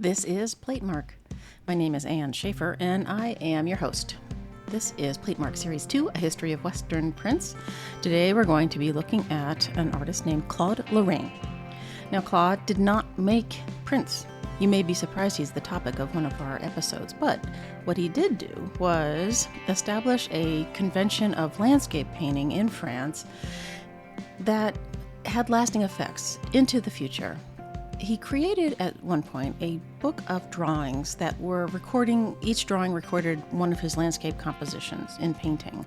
This is Platemark. My name is Anne Shafer, and I am your host. This is Platemark Series 2, A History of Western Prints. Today we're going to be looking at an artist named Claude Lorrain. Now, Claude did not make prints. You may be surprised he's the topic of one of our episodes, but what he did do was establish a convention of landscape painting in France that had lasting effects into the future. He created at one point a book of drawings that were each drawing recorded one of his landscape compositions in painting.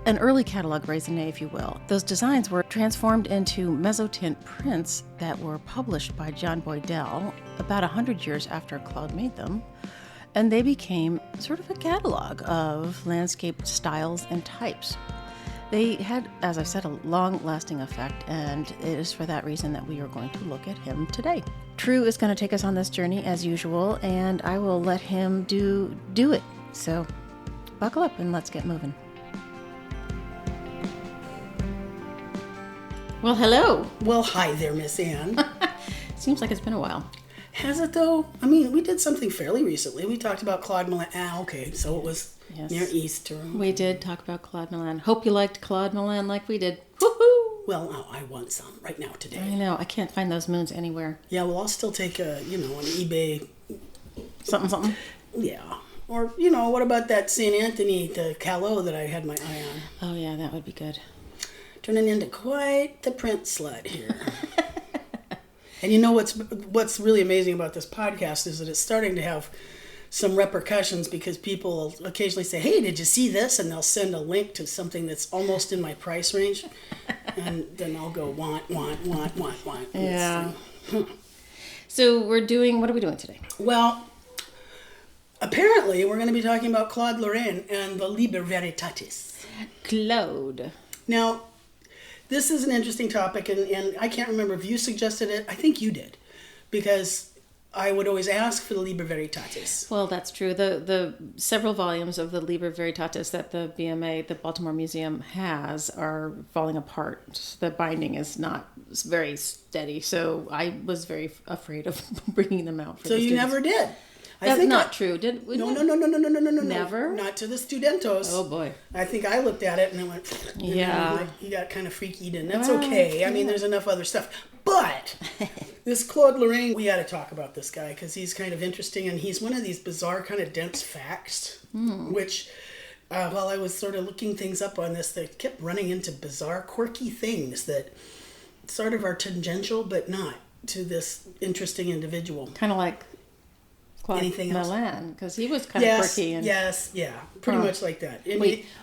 An early catalogue, raisonné, if you will. Those designs were transformed into mezzotint prints that were published by John Boydell about 100 years after Claude made them, and they became sort of a catalogue of landscape styles and types. They had, as I said, a long-lasting effect, and it is for that reason that we are going to look at him today. True is going to take us on this journey as usual, and I will let him do it. So buckle up and let's get moving. Well, hello. Well, hi there, Miss Anne. Seems like it's been a while. Has it, though? I mean, we did something fairly recently. We talked about Claude Lorrain. Okay, so it was near Easter. We did talk about Claude Lorrain. Hope you liked Claude Lorrain like we did. Woohoo! Well, I want some right now today. I know. I can't find those moons anywhere. Yeah, well, I'll still take an eBay... Something. Yeah. Or, what about that St. Anthony, the Callot that I had my eye on? Oh, yeah, that would be good. Turning into quite the print slut here. And you know what's really amazing about this podcast is that it's starting to have some repercussions because people occasionally say, hey, did you see this? And they'll send a link to something that's almost in my price range. And then I'll go, want. Yeah. So what are we doing today? Well, apparently we're going to be talking about Claude Lorrain and the Liber Veritatis. Claude. Now, this is an interesting topic, and I can't remember if you suggested it. I think you did, because I would always ask for the Liber Veritatis. Well, that's true. The several volumes of the Liber Veritatis that the BMA, the Baltimore Museum, has are falling apart. The binding is not very steady, so I was very afraid of bringing them out for the students. So you never did? That's not true. Did we? No. Never? Not to the studentos. Oh, boy. I think I looked at it and I went, yeah. You got kind of freakied, and that's okay. I mean, there's enough other stuff. But this Claude Lorrain, we got to talk about this guy because he's kind of interesting, and he's one of these bizarre kind of dense facts, which, while I was sort of looking things up on this, they kept running into bizarre, quirky things that sort of are tangential, but not to this interesting individual. Kind of like Claude anything else? Milan, because he was kind of quirky. Pretty much like that.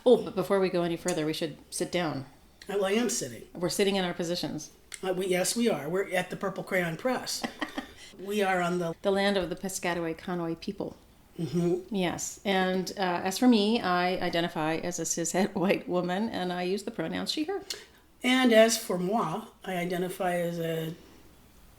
But before we go any further, we should sit down. Well, I am sitting. We're sitting in our positions. Yes, we are. We're at the Purple Crayon Press. We are on the land of the Piscataway Conoy people. Mm-hmm. Yes, and as for me, I identify as a cishet white woman, and I use the pronouns she, her. And as for moi, I identify as a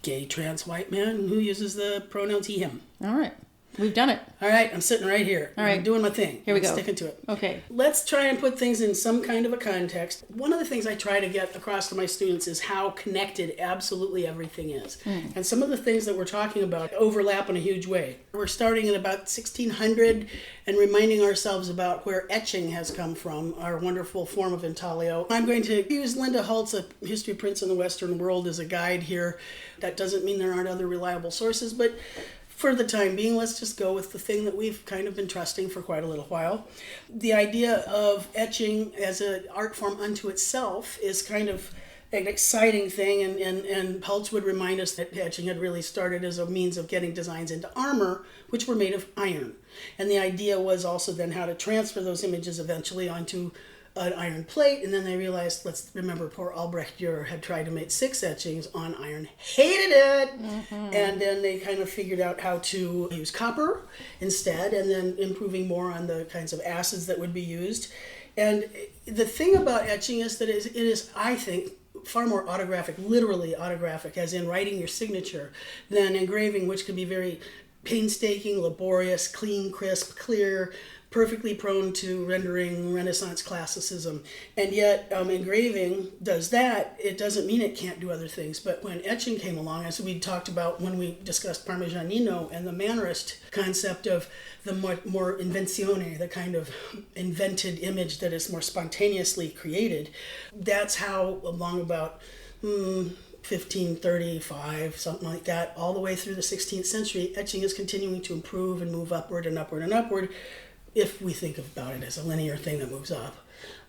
gay trans white man who uses the pronouns he, him. All right. We've done it. All right. I'm sitting right here. All right. I'm doing my thing. Here we go. Sticking to it. Okay. Let's try and put things in some kind of a context. One of the things I try to get across to my students is how connected absolutely everything is. And some of the things that we're talking about overlap in a huge way. We're starting at about 1600 and reminding ourselves about where etching has come from, our wonderful form of intaglio. I'm going to use Linda Hult's A History of Prints in the Western World as a guide here. That doesn't mean there aren't other reliable sources, but for the time being, let's just go with the thing that we've kind of been trusting for quite a little while. The idea of etching as an art form unto itself is kind of an exciting thing, and Hultz would remind us that etching had really started as a means of getting designs into armor, which were made of iron. And the idea was also then how to transfer those images eventually onto an iron plate, and then they realized, let's remember poor Albrecht Dürer had tried to make 6 etchings on iron, hated it, and then they kind of figured out how to use copper instead, and then improving more on the kinds of acids that would be used. And the thing about etching is that it is, I think, far more autographic, literally autographic, as in writing your signature, than engraving, which can be very painstaking, laborious, clean, crisp, clear, perfectly prone to rendering Renaissance classicism. And yet engraving does that. It doesn't mean it can't do other things. But when etching came along, as we talked about when we discussed Parmigianino and the Mannerist concept of the more invenzione, the kind of invented image that is more spontaneously created, that's how along about 1535, something like that, all the way through the 16th century, etching is continuing to improve and move upward and upward and upward, if we think about it as a linear thing that moves up.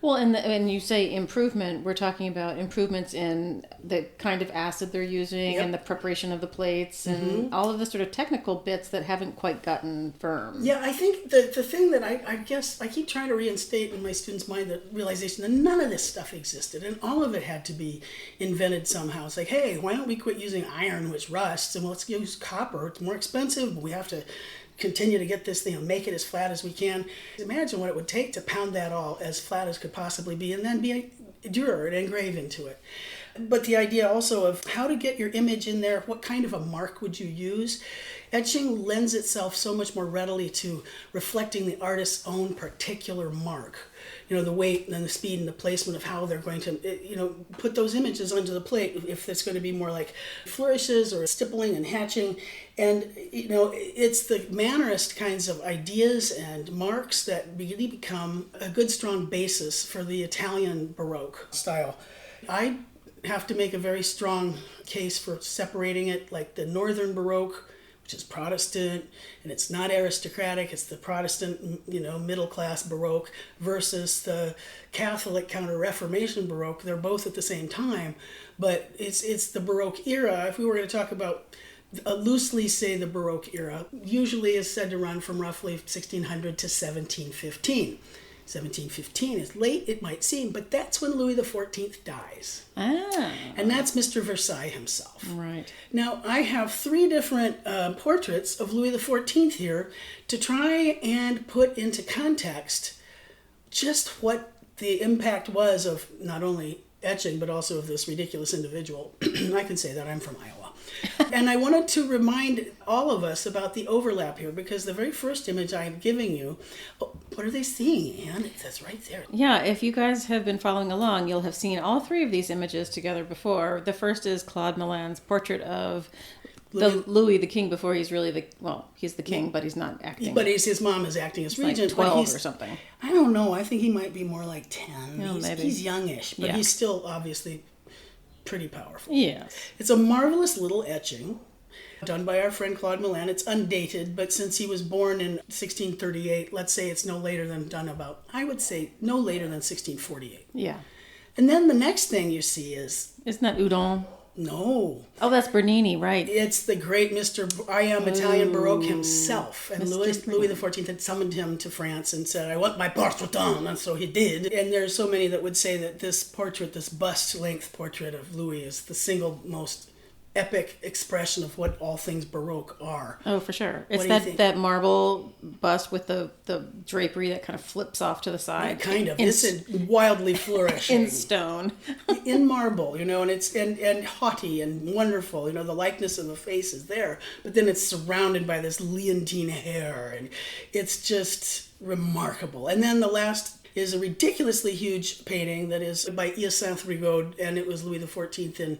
Well, and when you say improvement, we're talking about improvements in the kind of acid they're using and the preparation of the plates and all of the sort of technical bits that haven't quite gotten firm. Yeah, I think the thing that I guess I keep trying to reinstate in my students' mind, the realization that none of this stuff existed and all of it had to be invented somehow. It's like, hey, why don't we quit using iron, which rusts, and let's use copper. It's more expensive, but we have to continue to get this thing and make it as flat as we can. Imagine what it would take to pound that all as flat as could possibly be and then be dure and engrave into it. But the idea also of how to get your image in there, what kind of a mark would you use? Etching lends itself so much more readily to reflecting the artist's own particular mark. The weight and the speed and the placement of how they're going to, put those images onto the plate, if it's going to be more like flourishes or stippling and hatching. And, it's the Mannerist kinds of ideas and marks that really become a good, strong basis for the Italian Baroque style. I have to make a very strong case for separating it, like the Northern Baroque, which is Protestant, and it's not aristocratic, it's the Protestant, middle-class Baroque, versus the Catholic Counter-Reformation Baroque. They're both at the same time, but it's the Baroque era. If we were going to talk about, loosely say the Baroque era, usually is said to run from roughly 1600 to 1715. 1715 is late, it might seem, but that's when Louis XIV dies. And that's Mr. Versailles himself. Right. Now, I have 3 different portraits of Louis XIV here to try and put into context just what the impact was of not only etching, but also of this ridiculous individual. I can say that I'm from Iowa. And I wanted to remind all of us about the overlap here, because the very first image I'm giving you, what are they seeing, Anne? It says right there. Yeah, if you guys have been following along, you'll have seen all 3 of these images together before. The first is Claude Molin's portrait of Louis the king before he's really he's the king, but he's not acting. But his mom is acting as regent. Like 12 or something. I don't know. I think he might be more like 10. Maybe. He's youngish, but he's still obviously pretty powerful. Yes. It's a marvelous little etching done by our friend Claude Lorrain. It's undated, but since he was born in 1638, let's say it's no later than 1648. Yeah. And then the next thing you see is... Isn't that Udon? No. Oh, that's Bernini, right. It's the great Italian Baroque himself. And Louis XIV had summoned him to France and said, I want my portrait done. And so he did. And there's so many that would say that this portrait, this bust-length portrait of Louis, is the single most epic expression of what all things Baroque are. Oh, for sure. It's that marble bust with the drapery that kind of flips off to the side. Yeah, kind of. It's wildly flourishing. In stone. In marble, and it's and haughty and wonderful. The likeness of the face is there, but then it's surrounded by this Leontine hair, and it's just remarkable. And then the last is a ridiculously huge painting that is by Hyacinthe Rigaud, and it was Louis XIV in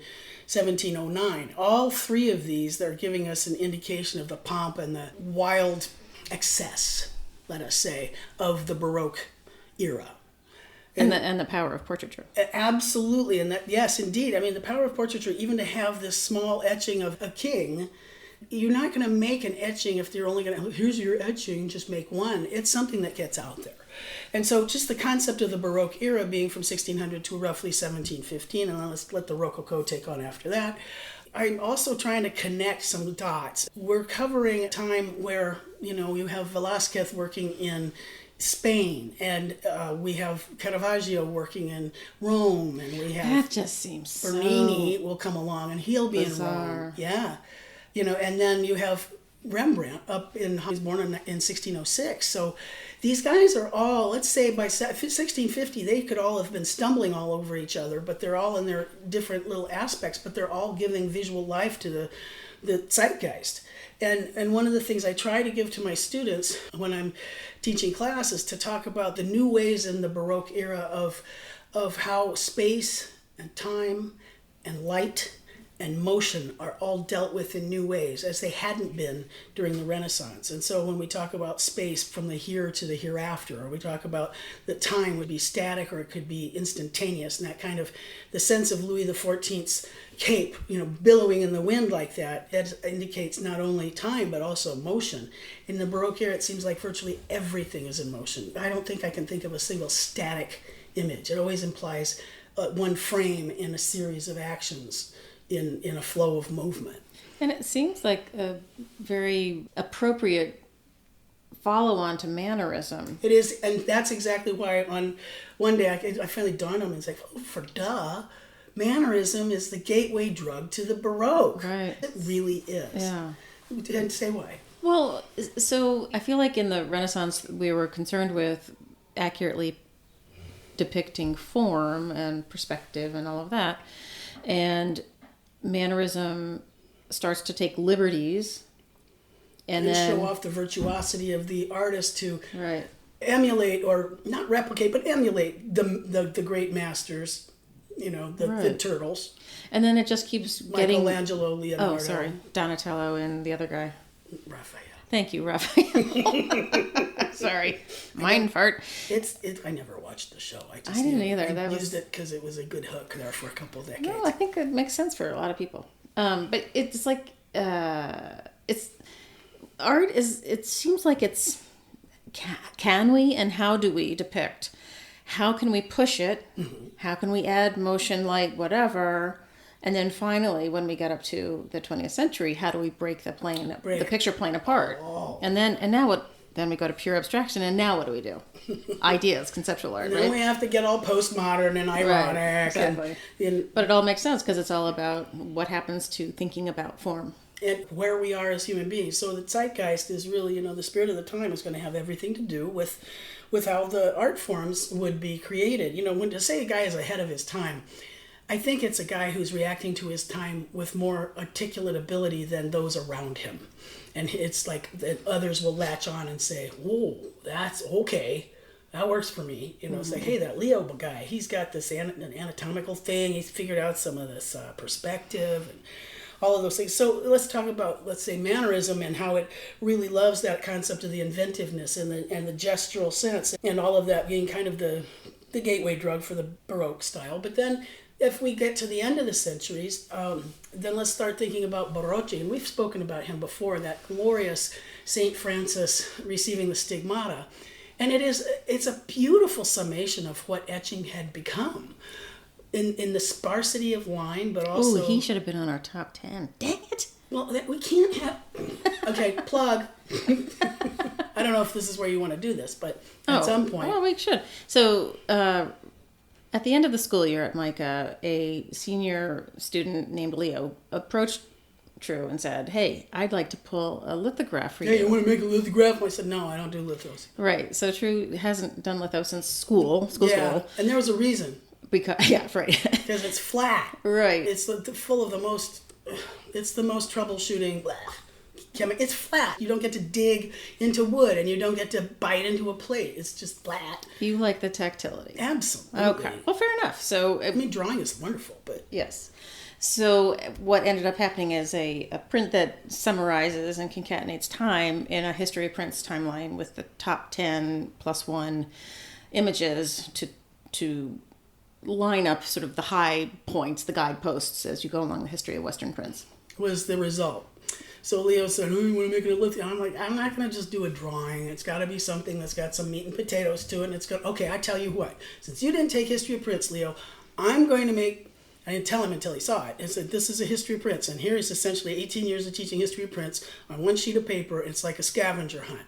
1709. All 3 of these, they're giving us an indication of the pomp and the wild excess, let us say, of the Baroque era. And the power of portraiture. Absolutely. And that, yes, indeed. I mean, the power of portraiture, even to have this small etching of a king, you're not going to make an etching if you're only going to, here's your etching, just make one. It's something that gets out there. And so just the concept of the Baroque era being from 1600 to roughly 1715, and then let's let the Rococo take on after that. I'm also trying to connect some dots. We're covering a time where, you have Velázquez working in Spain, and we have Caravaggio working in Rome, and we have... That just seems Bernini will come along, and he'll be bizarre. in Rome. Yeah. And then you have Rembrandt he was born in 1606. So these guys are all, let's say by 1650, they could all have been stumbling all over each other, but they're all in their different little aspects, but they're all giving visual life to the zeitgeist. And one of the things I try to give to my students when I'm teaching class is to talk about the new ways in the Baroque era of how space and time and light and motion are all dealt with in new ways, as they hadn't been during the Renaissance. And so when we talk about space from the here to the hereafter, or we talk about that time would be static or it could be instantaneous, and that kind of the sense of Louis XIV's cape, billowing in the wind like that indicates not only time but also motion. In the Baroque era, it seems like virtually everything is in motion. I don't think I can think of a single static image. It always implies one frame in a series of actions in a flow of movement. And it seems like a very appropriate follow-on to mannerism. It is, and that's exactly why on one day I finally dawned on me, it's like, mannerism is the gateway drug to the Baroque. Right. It really is. Yeah. And say why. Well, so I feel like in the Renaissance we were concerned with accurately depicting form and perspective and all of that. And mannerism starts to take liberties and then show off the virtuosity of the artist to right. emulate, or not replicate, but emulate the great masters, the turtles. And then it just keeps getting Michelangelo, Leonardo. Oh, sorry, Donatello and the other guy. Raphael. Thank you, Raphael. Sorry, mind fart. I never watched the show. I didn't either. I used it because it was a good hook there for a couple of decades. No, I think it makes sense for a lot of people. But it's like it's art is. It seems like it's can we and how do we depict? How can we push it? Mm-hmm. How can we add motion, light, whatever? And then finally, when we get up to the 20th century, how do we break the picture plane apart? Oh. And now what? Then we go to pure abstraction, and now what do we do? Ideas, conceptual art, right? Then we have to get all postmodern and ironic. Right, exactly. But it all makes sense because it's all about what happens to thinking about form. And where we are as human beings. So the zeitgeist is really, the spirit of the time is going to have everything to do with how the art forms would be created. When to say a guy is ahead of his time, I think it's a guy who's reacting to his time with more articulate ability than those around him. And it's like that others will latch on and say, whoa, that's okay. That works for me. It's like, hey, that Leo guy, he's got this anatomical thing. He's figured out some of this perspective and all of those things. So let's talk about, let's say, mannerism and how it really loves that concept of the inventiveness and the gestural sense and all of that being kind of the gateway drug for the Baroque style. But then if we get to the end of the centuries, then let's start thinking about Barocci. And we've spoken about him before, that glorious St. Francis receiving the stigmata. And it's a beautiful summation of what etching had become in the sparsity of line, but also... Oh, he should have been on our top 10. Dang it! Well, we can't have... Okay, plug. I don't know if this is where you want to do this, but at some point... Oh, we should. So... at the end of the school year at MICA, a senior student named Leo approached True and said, hey, I'd like to pull a lithograph for you. Hey, you want to make a lithograph? I said, no, I don't do lithos. Right. So True hasn't done litho since school. Yeah, and there was a reason. Right. Because it's flat. Right. It's full of the most troubleshooting. It's flat. You don't get to dig into wood, and you don't get to bite into a plate. It's just flat. You like the tactility. Absolutely. Okay. Well, fair enough. So drawing is wonderful, but yes. So what ended up happening is a print that summarizes and concatenates time in a history of prints timeline with the top 10 plus 1 images to line up sort of the high points, the guideposts as you go along the history of Western prints. Was the result. So Leo said, you want to make it a litho? I'm like, I'm not going to just do a drawing. It's got to be something that's got some meat and potatoes to it. And it's good. Okay, I tell you what. Since you didn't take history of prints, Leo, I'm going to make... I didn't tell him until he saw it. I said, this is a history of prints. And here is essentially 18 years of teaching history of prints on one sheet of paper. It's like a scavenger hunt.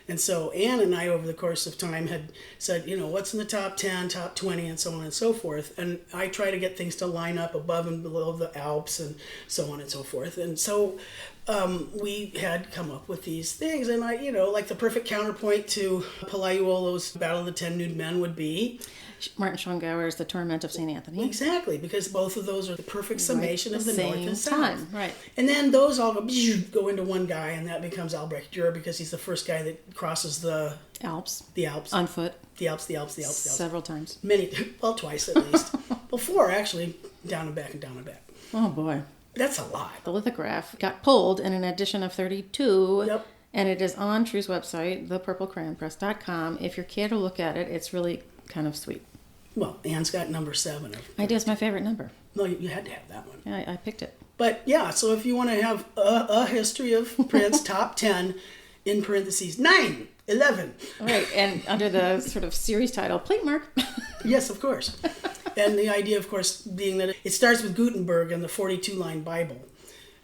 And so Anne and I, over the course of time, had said, what's in the top 10, top 20, and so on and so forth. And I try to get things to line up above and below the Alps and so on and so forth. And so we had come up with these things. And like the perfect counterpoint to Palaiuolo's Battle of the Ten Nude Men would be Martin Schongauer's The Torment of St. Anthony. Exactly, because both of those are the perfect summation of the North and South. Right. And then those all go into one guy, and that becomes Albrecht Dürer, because he's the first guy that crosses the Alps. The Alps. On foot. The Alps. Several times. Twice at least. Well, 4 actually, down and back and down and back. Oh boy. That's a lot. The lithograph got pulled in an edition of 32. Yep. And it is on True's website, thepurplecrayonpress.com. If you care to look at it, it's really kind of sweet. Well, Anne's got number 7. I do. It's my favorite number. No, you had to have that one. Yeah, I picked it. But yeah, so if you want to have a history of Prince, top 10, in parentheses, 9, 11. Right, and under the sort of series title, Platemark. Yes, of course. And the idea, of course, being that it starts with Gutenberg and the 42-line Bible,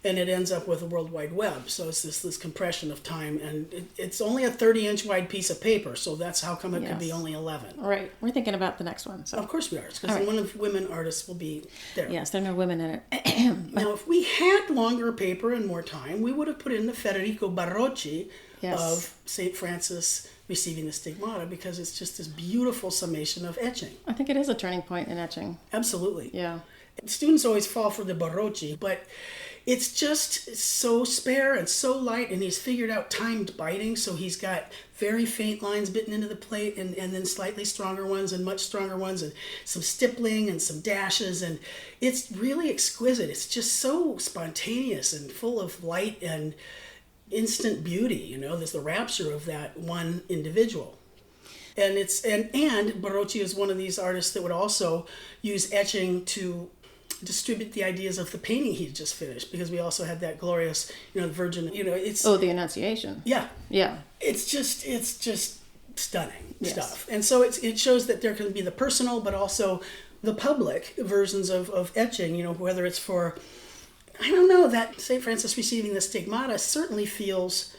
and it ends up with the World Wide Web. So it's this compression of time, and it's only a 30-inch wide piece of paper, so that's how come it could be only 11. Right. We're thinking about the next one. So. Of course we are, because one of the women artists will be there. Yes, there are no women in it. Now, if we had longer paper and more time, we would have put in the Federico Barocci of St. Francis receiving the stigmata, because it's just this beautiful summation of etching. I think it is a turning point in etching. Absolutely. Yeah. Students always fall for the Barocci, but it's just so spare and so light, and he's figured out timed biting, so he's got very faint lines bitten into the plate, and then slightly stronger ones and much stronger ones, and some stippling and some dashes, and it's really exquisite. It's just so spontaneous and full of light and instant beauty. There's the rapture of that one individual. And Barocci is one of these artists that would also use etching to distribute the ideas of the painting he just finished, because we also had that glorious, Virgin, it's... Oh, the Annunciation. Yeah. Yeah. It's just stunning stuff. And so it shows that there can be the personal, but also the public versions of etching, whether it's for, I don't know, that St. Francis receiving the stigmata certainly feels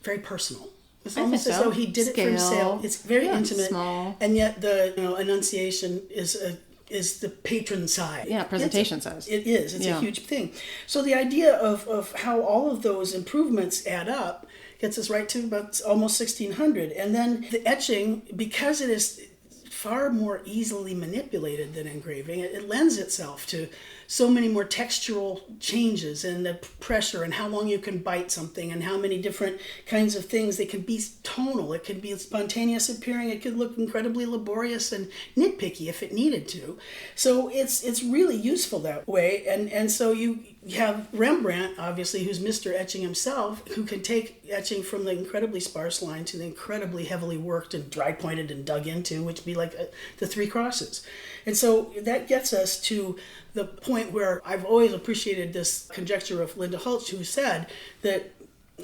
very personal. It's almost as though he did it for himself. It's very intimate. Small. And yet the Annunciation is the patron side. Yeah, presentation size. It is. It's a huge thing. So the idea of how all of those improvements add up gets us right to about almost 1600. And then the etching, because it is far more easily manipulated than engraving, it lends itself to so many more textural changes, and the pressure, and how long you can bite something, and how many different kinds of things. They can be tonal, it could be spontaneous appearing, it could look incredibly laborious and nitpicky if it needed to. So it's really useful that way. And so you have Rembrandt, obviously, who's Mr. Etching himself, who can take etching from the incredibly sparse line to the incredibly heavily worked and dry pointed and dug into, which would be like the Three Crosses. And so that gets us to the point where I've always appreciated this conjecture of Linda Hulch, who said that,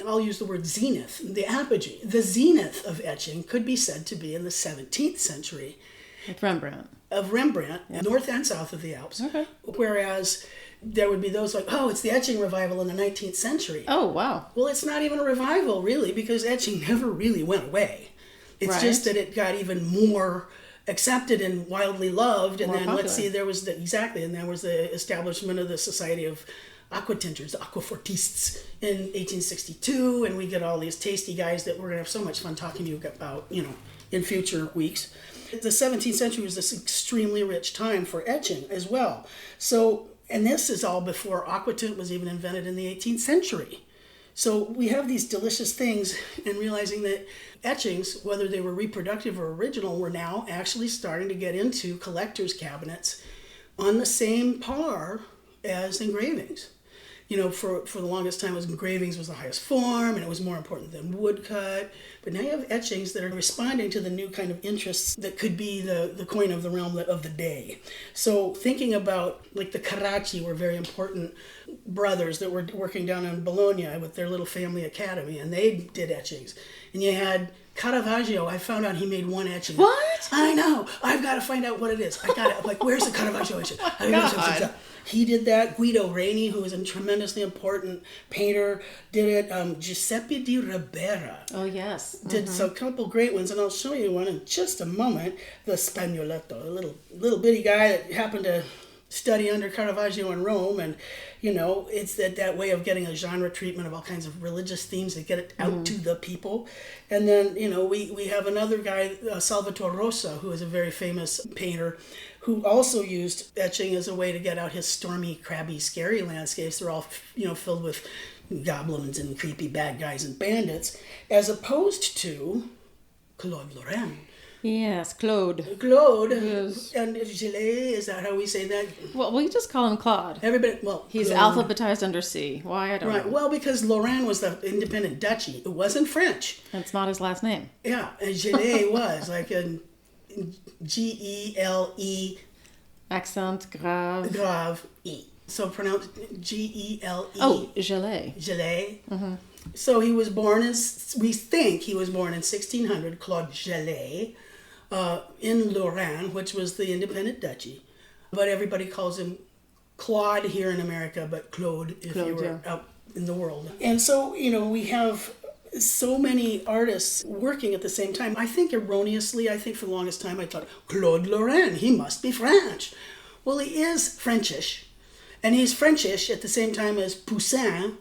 I'll use the word zenith, the apogee. The zenith of etching could be said to be in the 17th century. With Rembrandt. Of Rembrandt, north and south of the Alps. Okay. Whereas there would be those like, it's the etching revival in the 19th century. Oh, wow. Well, it's not even a revival, really, because etching never really went away. It's just that it got even more accepted and wildly loved. And more then, popular. Let's see, there was and there was the establishment of the Society of Aquatinters, the aquafortistes, in 1862, and we get all these tasty guys that we're going to have so much fun talking to you about, in future weeks. The 17th century was this extremely rich time for etching as well. So, and this is all before aquatint was even invented in the 18th century. So we have these delicious things, and realizing that etchings, whether they were reproductive or original, were now actually starting to get into collectors' cabinets on the same par as engravings. For the longest time, engravings was the highest form, and it was more important than woodcut. But now you have etchings that are responding to the new kind of interests that could be the coin of the realm of the day. So thinking about, like, the Carracci were very important brothers that were working down in Bologna with their little family academy, and they did etchings. And you had Caravaggio. I found out he made one etching. What? I know. I've got to find out what it is. Where's the Caravaggio etching? He did that. Guido Reni, who is a tremendously important painter, did it. Giuseppe di Ribera. Oh, yes. Did a couple great ones, and I'll show you one in just a moment. The Spagnoletto, a little bitty guy that happened to study under Caravaggio in Rome, and it's that way of getting a genre treatment of all kinds of religious themes to get it out to the people. And then we have another guy, Salvatore Rosa, who is a very famous painter, who also used etching as a way to get out his stormy, crabby, scary landscapes. They're all filled with goblins and creepy bad guys and bandits, as opposed to Claude Lorrain. Yes, Claude. Yes. And Gelée, is that how we say that? Well, we just call him Claude. He's Claude. Alphabetized under C. Why? I don't know. Right. Well, because Lorraine was the independent duchy. It wasn't French. It's not his last name. Yeah, and Gelée was like a G-E-L-E. Accent grave. Grave E. So pronounced G-E-L-E. Oh, Gelée. Gelée. Mm-hmm. So we think he was born in 1600, Claude Gelée, in Lorraine, which was the independent duchy. But everybody calls him Claude here in America, but Claude if you were out in the world. And so, we have so many artists working at the same time. I think erroneously, for the longest time I thought, Claude Lorrain, he must be French. Well, he is Frenchish. And he's Frenchish at the same time as Poussin,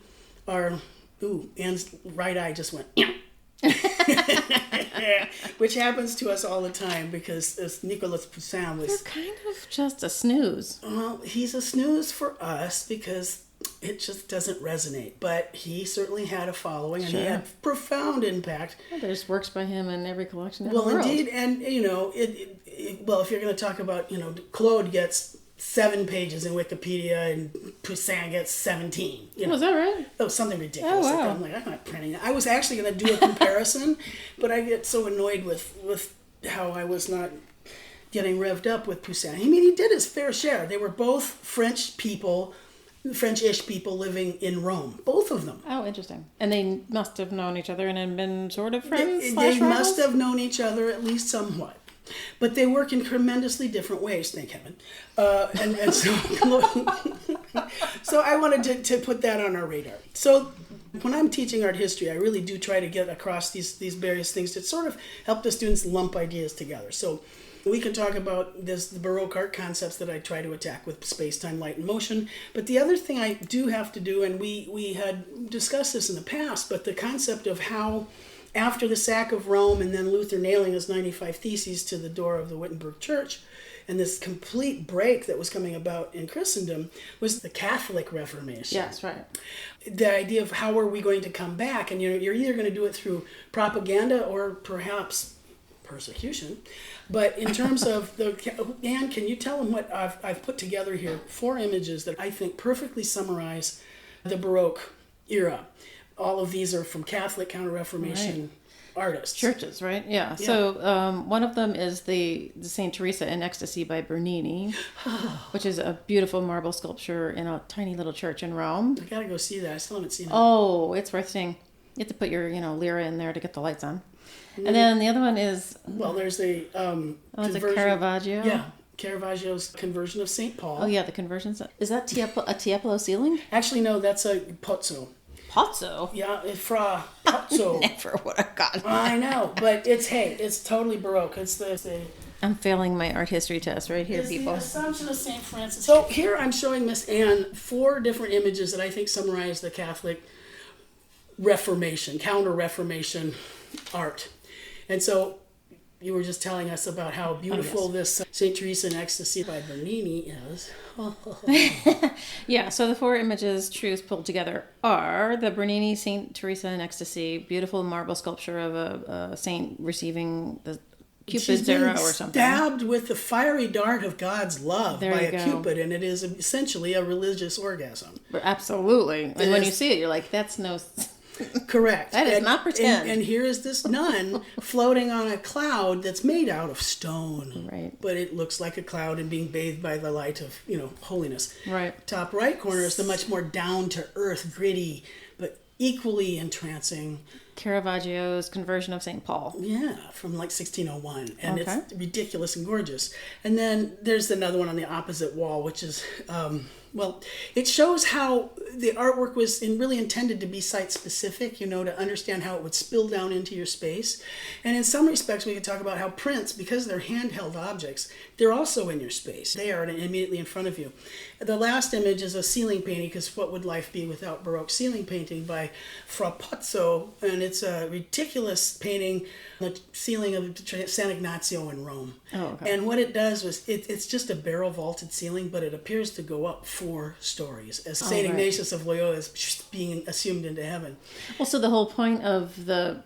Anne's right eye just went, which happens to us all the time because Nicolas Poussin was... You're kind of just a snooze. Well, he's a snooze for us because it just doesn't resonate. But he certainly had a following and he had profound impact. Well, there's works by him in every collection in the world. Well, indeed. And, if you're going to talk about, Claude gets 7 pages in Wikipedia and Poussin gets 17. Was that right? Oh, something ridiculous. Oh, wow. I'm like, I'm not printing it. I was actually going to do a comparison, but I get so annoyed with how I was not getting revved up with Poussin. He did his fair share. They were both French-ish people living in Rome. Both of them. Oh, interesting. And they must have known each other and had been sort of friends. They must have known each other at least somewhat. But they work in tremendously different ways, thank heaven. And so, so I wanted to put that on our radar. So when I'm teaching art history, I really do try to get across these various things to sort of help the students lump ideas together. So we can talk about the Baroque art concepts that I try to attack with space, time, light, and motion. But the other thing I do have to do, and we had discussed this in the past, but the concept of how after the sack of Rome and then Luther nailing his 95 Theses to the door of the Wittenberg Church, and this complete break that was coming about in Christendom was the Catholic Reformation. Yes, right. The idea of how are we going to come back, and you're either going to do it through propaganda or perhaps persecution. But in terms of Anne, can you tell them what I've put together here? 4 images that I think perfectly summarize the Baroque era. All of these are from Catholic Counter-Reformation artists. Churches, right? Yeah. So one of them is the St. Teresa in Ecstasy by Bernini, which is a beautiful marble sculpture in a tiny little church in Rome. I gotta go see that. I still haven't seen it. Oh, it's worth seeing. You have to put your, lira in there to get the lights on. And then the other one is... Well, there's the it's a Caravaggio. Yeah, Caravaggio's Conversion of St. Paul. Oh, yeah, the conversions. Is that a Tiepolo ceiling? Actually, no, that's a Pozzo. Pozzo? Yeah, Fra Pozzo. Never would have gotten that. I know, but it's totally Baroque. It's the I'm failing my art history test right here, people. The Assumption of St. Francis. So here I'm showing Miss Anne 4 different images that I think summarize the Catholic Reformation, Counter-Reformation art. And so you were just telling us about how beautiful this St. Teresa in Ecstasy by Bernini is. Yeah, so the 4 images Truth pulled together are the Bernini St. Teresa in Ecstasy, beautiful marble sculpture of a saint receiving the Cupid's arrow or something. Stabbed with the fiery dart of God's love by a Cupid, and it is essentially a religious orgasm. Absolutely. And when you see it, you're like, that's no... Correct. That is not pretend. And here is this nun floating on a cloud that's made out of stone. Right. But it looks like a cloud and being bathed by the light of, holiness. Right. Top right corner is the much more down-to-earth, gritty, but equally entrancing Caravaggio's Conversion of St. Paul. Yeah, from like 1601. And it's ridiculous and gorgeous. And then there's another one on the opposite wall, which is Well, it shows how the artwork was really intended to be site-specific, to understand how it would spill down into your space. And in some respects, we could talk about how prints, because they're handheld objects, they're also in your space. They are immediately in front of you. The last image is a ceiling painting, because what would life be without Baroque ceiling painting by Fra Pozzo, and it's a ridiculous painting, the ceiling of San Ignazio in Rome. Oh, okay. And what it does was, it's just a barrel vaulted ceiling, but it appears to go up 4 stories, as St. Ignatius of Loyola is being assumed into heaven. Well, so the whole point of the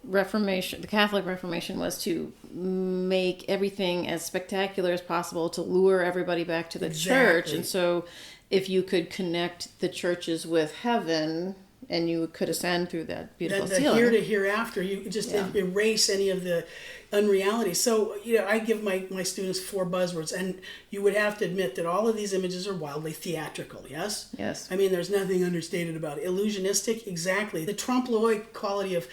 Reformation, the Catholic Reformation, was to make everything as spectacular as possible to lure everybody back to the church. And so if you could connect the churches with heaven, and you could ascend through that beautiful the ceiling. Here to hereafter, you just erase any of the unreality. So, I give my students 4 buzzwords, and you would have to admit that all of these images are wildly theatrical, yes? Yes. I mean, there's nothing understated about it. Illusionistic, exactly. The trompe-l'oeil quality of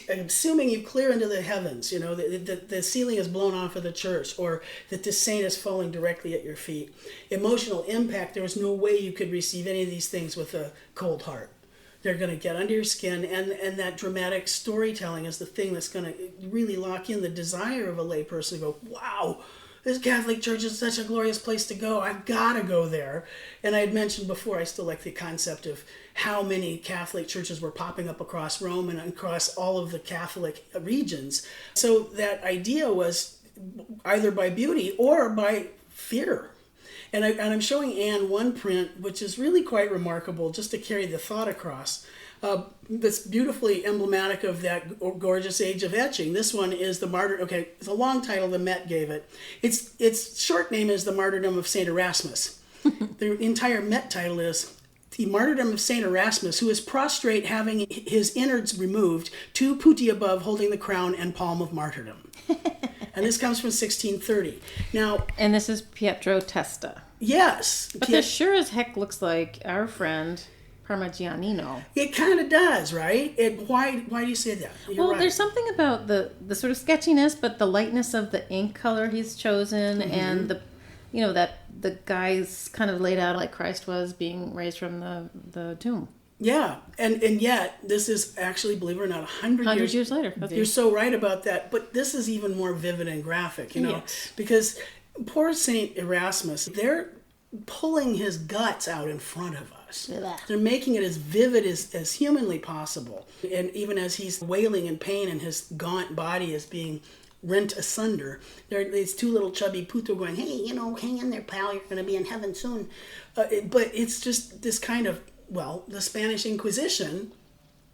assuming you clear into the heavens, the ceiling is blown off of the church, or that this saint is falling directly at your feet. Emotional impact, there was no way you could receive any of these things with a cold heart. They're going to get under your skin, and that dramatic storytelling is the thing that's going to really lock in the desire of a layperson to go, wow, this Catholic Church is such a glorious place to go. I've got to go there. And I had mentioned before, I still like the concept of how many Catholic churches were popping up across Rome and across all of the Catholic regions. So that idea was either by beauty or by fear. And I'm showing Anne one print, which is really quite remarkable, just to carry the thought across. That's beautifully emblematic of that gorgeous age of etching. This one is the martyr. Okay, it's a long title. The Met gave it. Its short name is the Martyrdom of Saint Erasmus. The entire Met title is the Martyrdom of Saint Erasmus, who is prostrate, having his innards removed, 2 putti above, holding the crown and palm of martyrdom. And this comes from 1630. Now, and this is Pietro Testa. Yes. But this sure as heck looks like our friend Parmigianino. It kind of does, right? Why do you say that? You're right. There's something about the sort of sketchiness, but the lightness of the ink color he's chosen, and that the guy's kind of laid out like Christ was being raised from the tomb. Yeah, and yet this is actually, believe it or not, 100 years later. You're so right about that. But this is even more vivid and graphic, yes. Because poor Saint Erasmus, they're pulling his guts out in front of us. They're making it as vivid as humanly possible. And even as he's wailing in pain and his gaunt body is being rent asunder, there are these 2 little chubby puto going, hey, hang in there, pal, you're going to be in heaven soon. But it's just this kind of, the Spanish Inquisition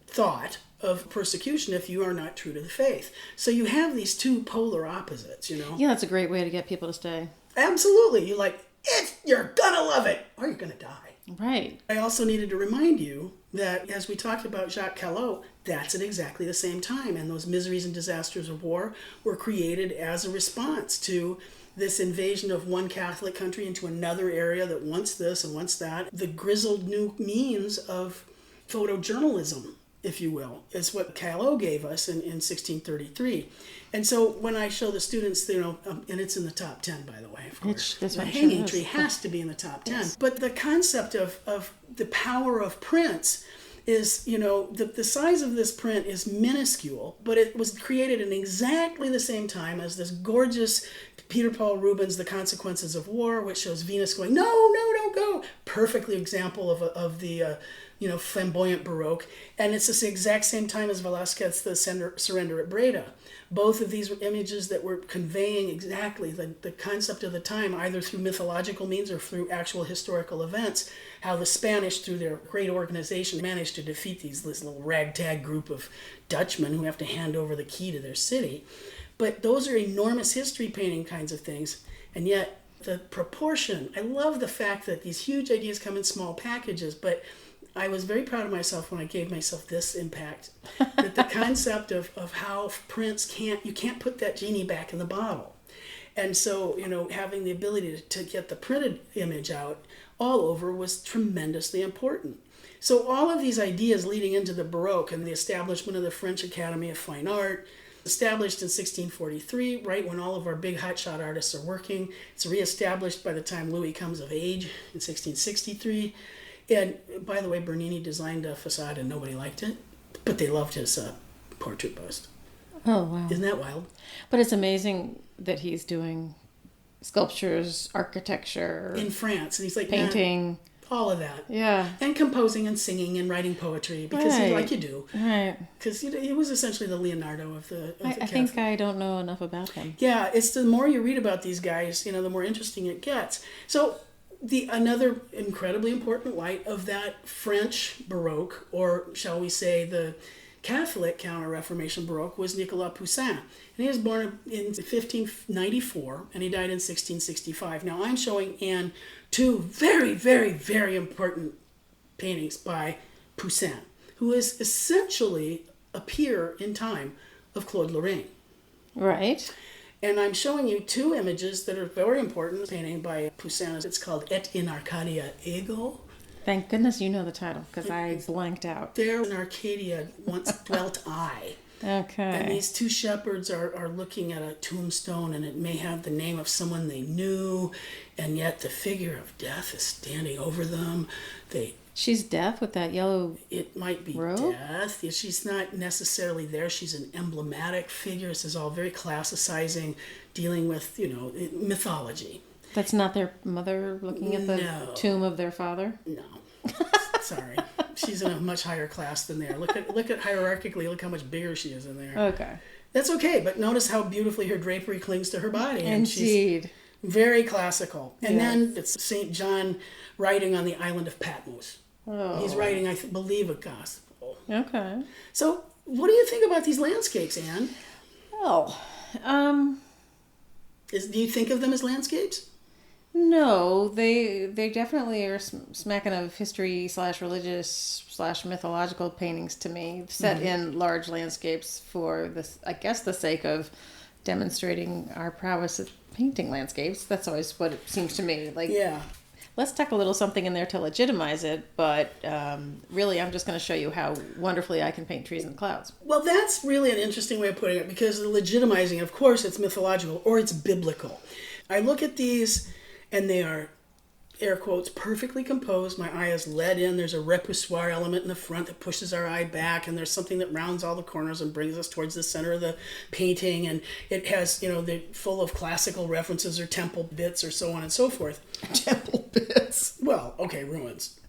thought of persecution if you are not true to the faith. So you have these 2 polar opposites, Yeah, that's a great way to get people to stay. Absolutely. You're like, you're gonna love it, or you're gonna die. Right. I also needed to remind you that, as we talked about Jacques Callot, that's at exactly the same time. And those miseries and disasters of war were created as a response to this invasion of one Catholic country into another area that wants this and wants that. The grizzled new means of photojournalism, if you will, is what Callot gave us in 1633. And so when I show the students, and it's in the top 10, by the way, of course. The hanging tree has to be in the top 10. Yes. But the concept of the power of prints is, the size of this print is minuscule, but it was created in exactly the same time as this gorgeous Peter Paul Rubens' The Consequences of War, which shows Venus going, no, don't go. Perfectly example of the flamboyant Baroque. And it's the exact same time as Velázquez's The Surrender at Breda. Both of these were images that were conveying exactly the concept of the time, either through mythological means or through actual historical events, how the Spanish, through their great organization, managed to defeat this little ragtag group of Dutchmen who have to hand over the key to their city. But those are enormous history painting kinds of things, and yet the proportion, I love the fact that these huge ideas come in small packages, but I was very proud of myself when I gave myself this impact, that the concept of how prints you can't put that genie back in the bottle. And so, having the ability to get the printed image out all over was tremendously important. So all of these ideas leading into the Baroque and the establishment of the French Academy of Fine Art, Established in 1643, right when all of our big hotshot artists are working. It's reestablished by the time Louis comes of age in 1663. And by the way, Bernini designed a facade and nobody liked it, but they loved his portrait bust. Oh, wow. Isn't that wild? But it's amazing that he's doing sculptures, architecture, in France. And he's like, painting. All of that. Yeah. And composing and singing and writing poetry, because Right. like you do. Right. Because he was essentially the Leonardo of the I think I don't know enough about him. Yeah, it's the more you read about these guys, the more interesting it gets. So another incredibly important light of that French Baroque, or shall we say the Catholic Counter-Reformation Baroque, was Nicolas Poussin. And he was born in 1594, and he died in 1665. Now, I'm showing Anne two very, very, very important paintings by Poussin, who is essentially a peer in time of Claude Lorrain. Right. And I'm showing you two images that are very important. Painting by Poussin. It's called Et in Arcadia Ego. Thank goodness you know the title, because I blanked out. There in Arcadia once dwelt I. Okay. And these two shepherds are looking at a tombstone, and it may have the name of someone they knew, and yet the figure of death is standing over them. She's deaf with that yellow It might be robe? death. Yeah, she's not necessarily there. She's an emblematic figure. This is all very classicizing, dealing with, mythology. That's not their mother looking at the tomb of their father? No. Sorry. She's in a much higher class than there. Look at hierarchically, look how much bigger she is in there. Okay. That's okay, but notice how beautifully her drapery clings to her body. And she's indeed. very classical. And Yes. then it's St. John writing on the island of Patmos. Oh. He's writing, I believe, a gospel. Okay. So, what do you think about these landscapes, Anne? Well, Do you think of them as landscapes? no, they definitely are smacking of history / religious / mythological paintings to me, set in large landscapes for this, I guess, the sake of demonstrating our prowess at painting landscapes. That's always what it seems to me. Like, Yeah. let's tuck a little something in there to legitimize it, but really I'm just going to show you how wonderfully I can paint trees and clouds. Well, that's really an interesting way of putting it, because the legitimizing, of course, it's mythological or it's biblical. I look at these and they are, air quotes, perfectly composed. My eye is led in. There's a repoussoir element in the front that pushes our eye back, and there's something that rounds all the corners and brings us towards the center of the painting, and it has, they're full of classical references or temple bits or so on and so forth. Temple bits. Well, okay, ruins.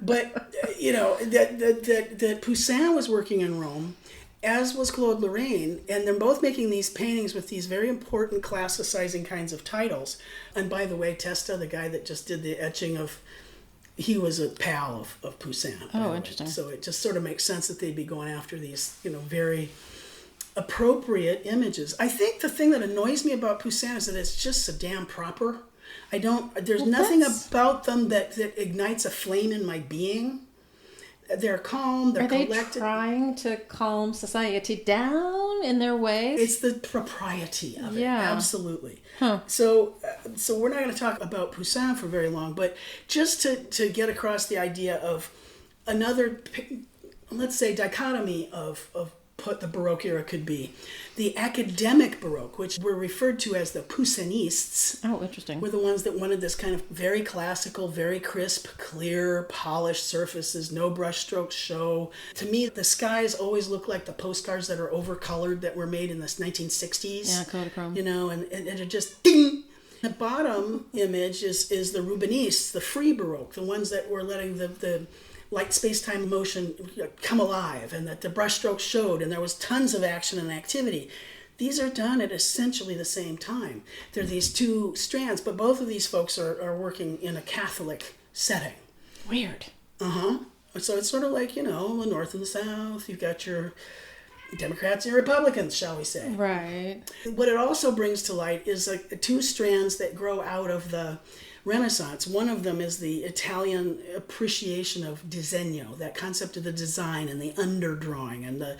But, that Poussin was working in Rome, as was Claude Lorrain, and they're both making these paintings with these very important classicizing kinds of titles. And by the way, Testa, the guy that just did the etching he was a pal of Poussin. Oh, interesting. So it just sort of makes sense that they'd be going after these, very appropriate images. I think the thing that annoys me about Poussin is that it's just so damn proper. There's nothing about them that ignites a flame in my being. They're calm, they're collected. Are they trying to calm society down in their ways? It's the propriety of it, absolutely. Huh. So we're not going to talk about Poussin for very long, but just to get across the idea of another, let's say, dichotomy of what the Baroque era could be. The academic Baroque, which were referred to as the Poussinists, oh, interesting, were the ones that wanted this kind of very classical, very crisp, clear, polished surfaces, no brushstroke show. To me, the skies always look like the postcards that are overcolored that were made in the 1960s. Yeah, Kodachrome. And it just ding. The bottom image is the Rubenists, the free Baroque, the ones that were letting the light space-time motion come alive, and that the brushstrokes showed, and there was tons of action and activity. These are done at essentially the same time. There are these two strands, but both of these folks are working in a Catholic setting. Weird. So it's sort of like, the North and the South. You've got your Democrats and your Republicans, shall we say. Right. What it also brings to light is like two strands that grow out of the Renaissance. One of them is the Italian appreciation of disegno, that concept of the design and the underdrawing and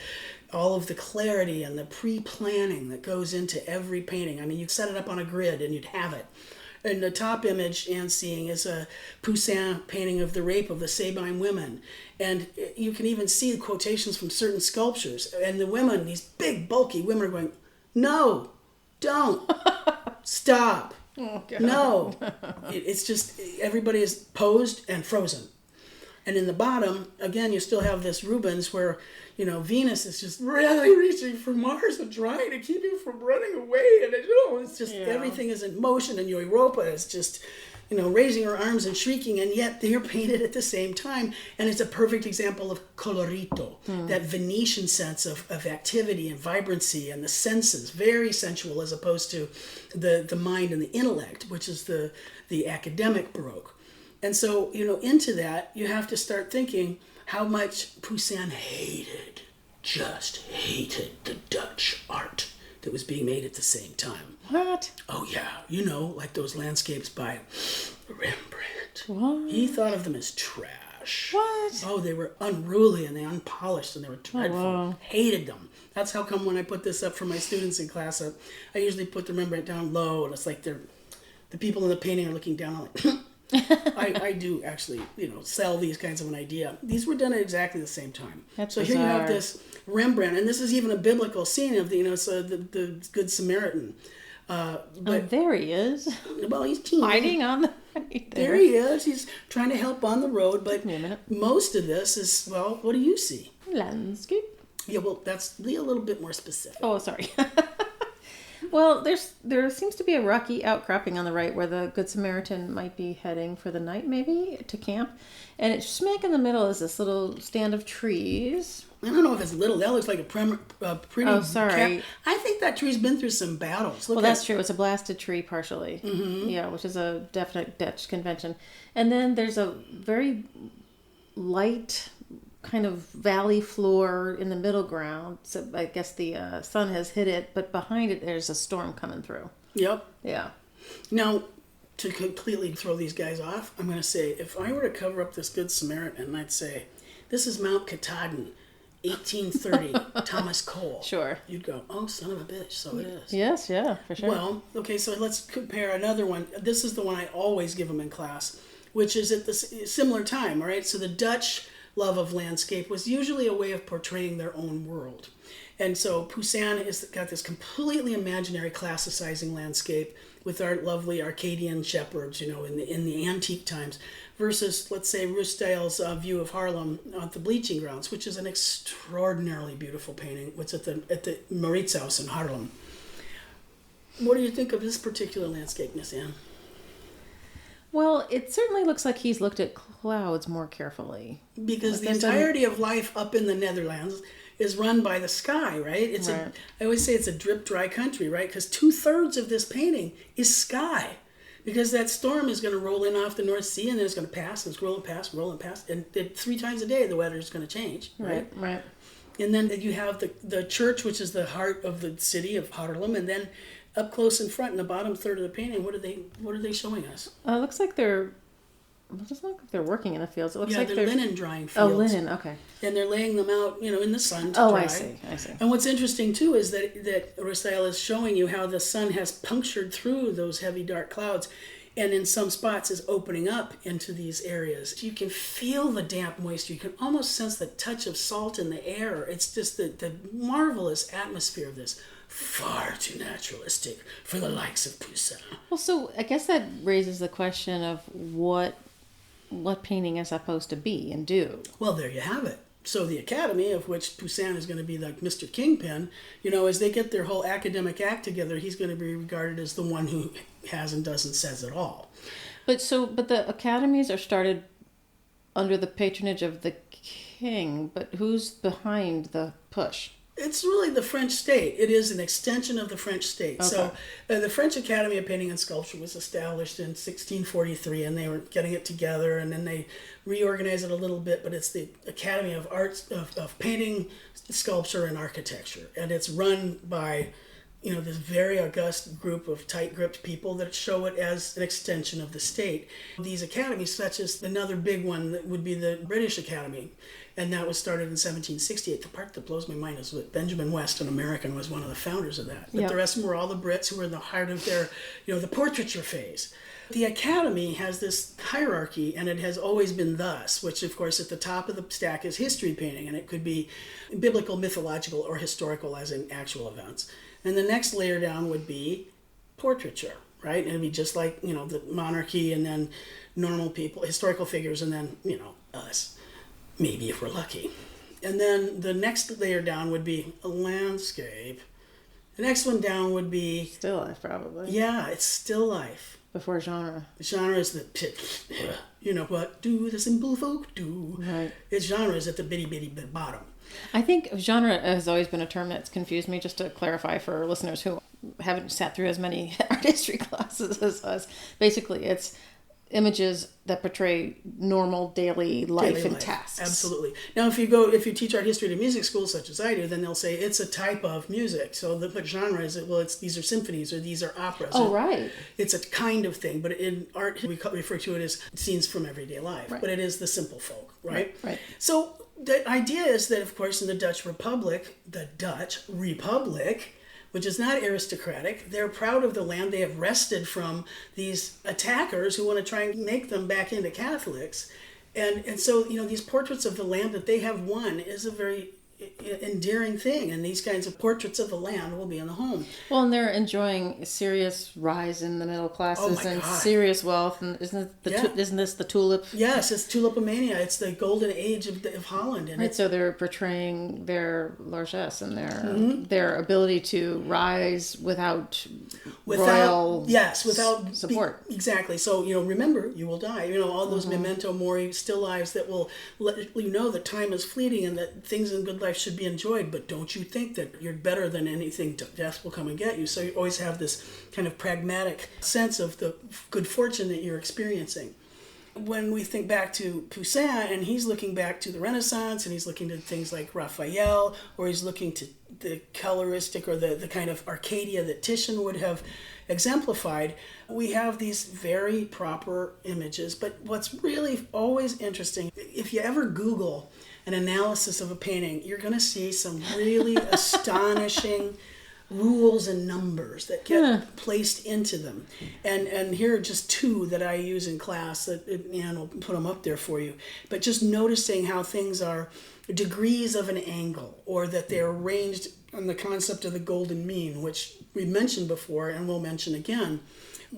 all of the clarity and the pre-planning that goes into every painting. I mean, you set it up on a grid and you'd have it. in the top image Anne's seeing is a Poussin painting of the rape of the Sabine women. And you can even see quotations from certain sculptures. And the women, these big, bulky women are going, no, don't, stop, no. It's just, everybody is posed and frozen. And in the bottom, again, you still have this Rubens where, Venus is just really reaching for Mars and trying to keep him from running away. And it's just, everything is in motion. And Europa is just, raising her arms and shrieking. And yet they're painted at the same time. And it's a perfect example of colorito, that Venetian sense of activity and vibrancy and the senses, very sensual as opposed to the mind and the intellect, which is the academic Baroque. And so, into that, you have to start thinking how much Poussin just hated the Dutch art that was being made at the same time. What? Oh, yeah. Like those landscapes by Rembrandt. What? He thought of them as trash. What? Oh, they were unruly and they unpolished and they were dreadful. Oh, wow. Hated them. That's how come when I put this up for my students in class, I usually put the Rembrandt down low, and it's like the people in the painting are looking down on it. I do actually, sell these kinds of an idea. These were done at exactly the same time. That's so bizarre. Here you have this Rembrandt, and this is even a biblical scene of the Good Samaritan. But there he is. Well, he's hiding on the right there he is. He's trying to help on the road, but Give me a minute. most of this is, well, what do you see? Landscape. Yeah, well, be a little bit more specific. Oh, sorry. Well, there seems to be a rocky outcropping on the right where the Good Samaritan might be heading for the night, maybe, to camp. And it's smack in the middle is this little stand of trees. I don't know if it's little. That looks like a pretty... Oh, sorry. I think that tree's been through some battles. That's true. It's a blasted tree partially. Mm-hmm. Yeah, which is a definite Dutch convention. And then there's a very light kind of valley floor in the middle ground. So I guess the sun has hit it, but behind it there's a storm coming through. Yep. Yeah. Now, to completely throw these guys off, I'm going to say, if I were to cover up this Good Samaritan, I'd say, this is Mount Katahdin, 1830, Thomas Cole. Sure. You'd go, oh, son of a bitch, so it is. Yes, yeah, for sure. Well, okay, so let's compare another one. This is the one I always give them in class, which is at the similar time, all right? So the Dutch love of landscape was usually a way of portraying their own world. And so Poussin has got this completely imaginary classicizing landscape with our lovely Arcadian shepherds, in the antique times, versus, let's say, Ruysdael's view of Haarlem at the bleaching grounds, which is an extraordinarily beautiful painting. It's at the Mauritshuis in Haarlem. What do you think of this particular landscape, Miss Anne? Well, it certainly looks like he's looked at clouds more carefully. Because the entirety of life up in the Netherlands is run by the sky, right? I always say it's a drip dry country, right? Because 2/3 of this painting is sky. Because that storm is going to roll in off the North Sea and then it's going to pass and it's rolling past. And 3 times a day the weather is going to change, right? Right. And then you have the church, which is the heart of the city of Haarlem, and then up close in front in the bottom third of the painting, what are they showing us? It looks like it doesn't look like they're working in the fields. It looks like they're linen drying fields. Oh, linen, okay. And they're laying them out, in the sun to dry. I see. And what's interesting, too, is that Ruysdael is showing you how the sun has punctured through those heavy, dark clouds, and in some spots is opening up into these areas. You can feel the damp moisture. You can almost sense the touch of salt in the air. It's just the marvelous atmosphere of this. Far too naturalistic for the likes of Poussin. Well, so I guess that raises the question of what painting is supposed to be and do. Well, there you have it. So the Academy, of which Poussin is going to be like Mr. Kingpin, as they get their whole academic act together, he's going to be regarded as the one who has and doesn't says it all. But the academies are started under the patronage of the king, but who's behind the push? It's really the French state. It is an extension of the French state. Okay. So the French Academy of Painting and Sculpture was established in 1643, and they were getting it together, and then they reorganized it a little bit, but it's the Academy of Arts of Painting, Sculpture, and Architecture. And it's run by this very august group of tight-gripped people that show it as an extension of the state. These academies, such as another big one that would be the British Academy, and that was started in 1768. The part that blows my mind is that Benjamin West, an American, was one of the founders of that. But the rest of them were all the Brits who were in the heart of their, the portraiture phase. The Academy has this hierarchy, and it has always been thus, which of course at the top of the stack is history painting, and it could be biblical, mythological, or historical as in actual events. And the next layer down would be portraiture, right? And it'd be just like, the monarchy, and then normal people, historical figures, and then, us, maybe if we're lucky. And then the next layer down would be a landscape. The next one down would be... Still life, probably. Yeah, it's still life. Before genre. The genre is the... what do the simple folk do? Right. Its genre is at the bitty bottom. I think genre has always been a term that's confused me, just to clarify for listeners who haven't sat through as many art history classes as us. Basically, it's images that portray normal daily life and tasks. Absolutely. Now, if you teach art history at a music school, such as I do, then they'll say it's a type of music. So the genre is these are symphonies or these are operas. Oh, right. It's a kind of thing, but in art we refer to it as scenes from everyday life. Right. But it is the simple folk, right? Right. So the idea is that, of course, in the Dutch Republic, which is not aristocratic. They're proud of the land. They have wrested from these attackers who want to try and make them back into Catholics. And so, these portraits of the land that they have won is a very endearing thing. And these kinds of portraits of the land will be in the home. Well, and they're enjoying a serious rise in the middle classes and God. Serious wealth. And isn't this the tulip? Yes, it's tulipomania. It's the golden age of Holland. And right, so they're portraying their largesse and their ability to rise without royal support. Exactly. So, remember, you will die. All those memento mori, still lives that will let you know that time is fleeting and that things in good life should be enjoyed, but don't you think that you're better than anything, death will come and get you. So you always have this kind of pragmatic sense of the good fortune that you're experiencing. When we think back to Poussin, and he's looking back to the Renaissance, and he's looking to things like Raphael, or he's looking to the coloristic or the kind of Arcadia that Titian would have exemplified, we have these very proper images. But what's really always interesting, if you ever Google an analysis of a painting, you're going to see some really astonishing rules and numbers that get placed into them. And here are just two that I use in class that Anne will put them up there for you. But just noticing how things are degrees of an angle, or that they're arranged on the concept of the golden mean, which we mentioned before and we'll mention again,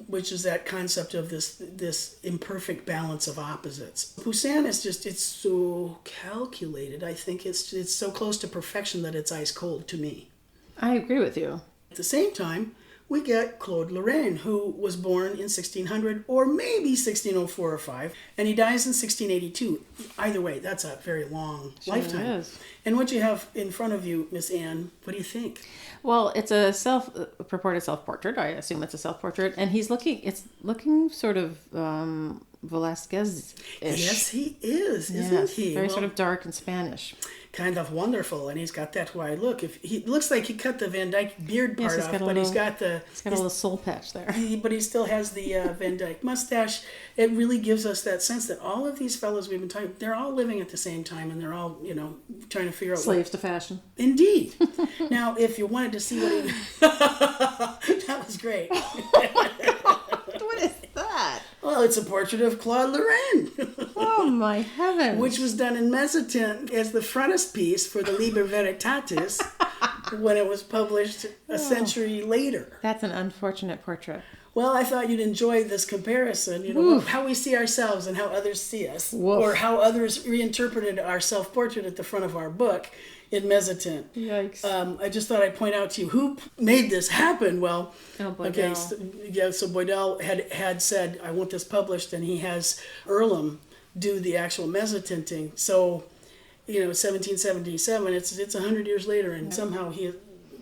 which is that concept of this imperfect balance of opposites. Poussin is it's so calculated. I think it's so close to perfection that it's ice cold to me. I agree with you. At the same time, we get Claude Lorrain, who was born in 1600 or maybe 1604 or 5, and he dies in 1682. Either way, that's a very long lifetime. Is. And what you have in front of you, Miss Anne, what do you think? Well, it's a purported self-portrait. I assume it's a self-portrait, and it's looking sort of Velázquez-ish. Yes, he is, isn't he? Very sort of dark and Spanish. Kind of wonderful, and he's got that wide look. If he looks like he cut the Van Dyke beard part off, but he's got a little soul patch there. But he still has the Van Dyke mustache. It really gives us that sense that all of these fellows we've been talking, they're all living at the same time, and they're all trying to figure out slaves to fashion. Indeed. Now, if you wanted to see what he that was great. What is that? Well, it's a portrait of Claude Lorrain. Oh my heavens! Which was done in mezzotint as the frontispiece for the Liber Veritatis when it was published a century later. That's an unfortunate portrait. Well, I thought you'd enjoy this comparison, how we see ourselves and how others see us. Woof. Or how others reinterpreted our self-portrait at the front of our book in mezzotint. Yikes. I just thought I'd point out to you who made this happen. Well, Boydell. So Boydell had said, I want this published, and he has Earlham do the actual mezzotinting. So, 1777, it's 100 years later, and somehow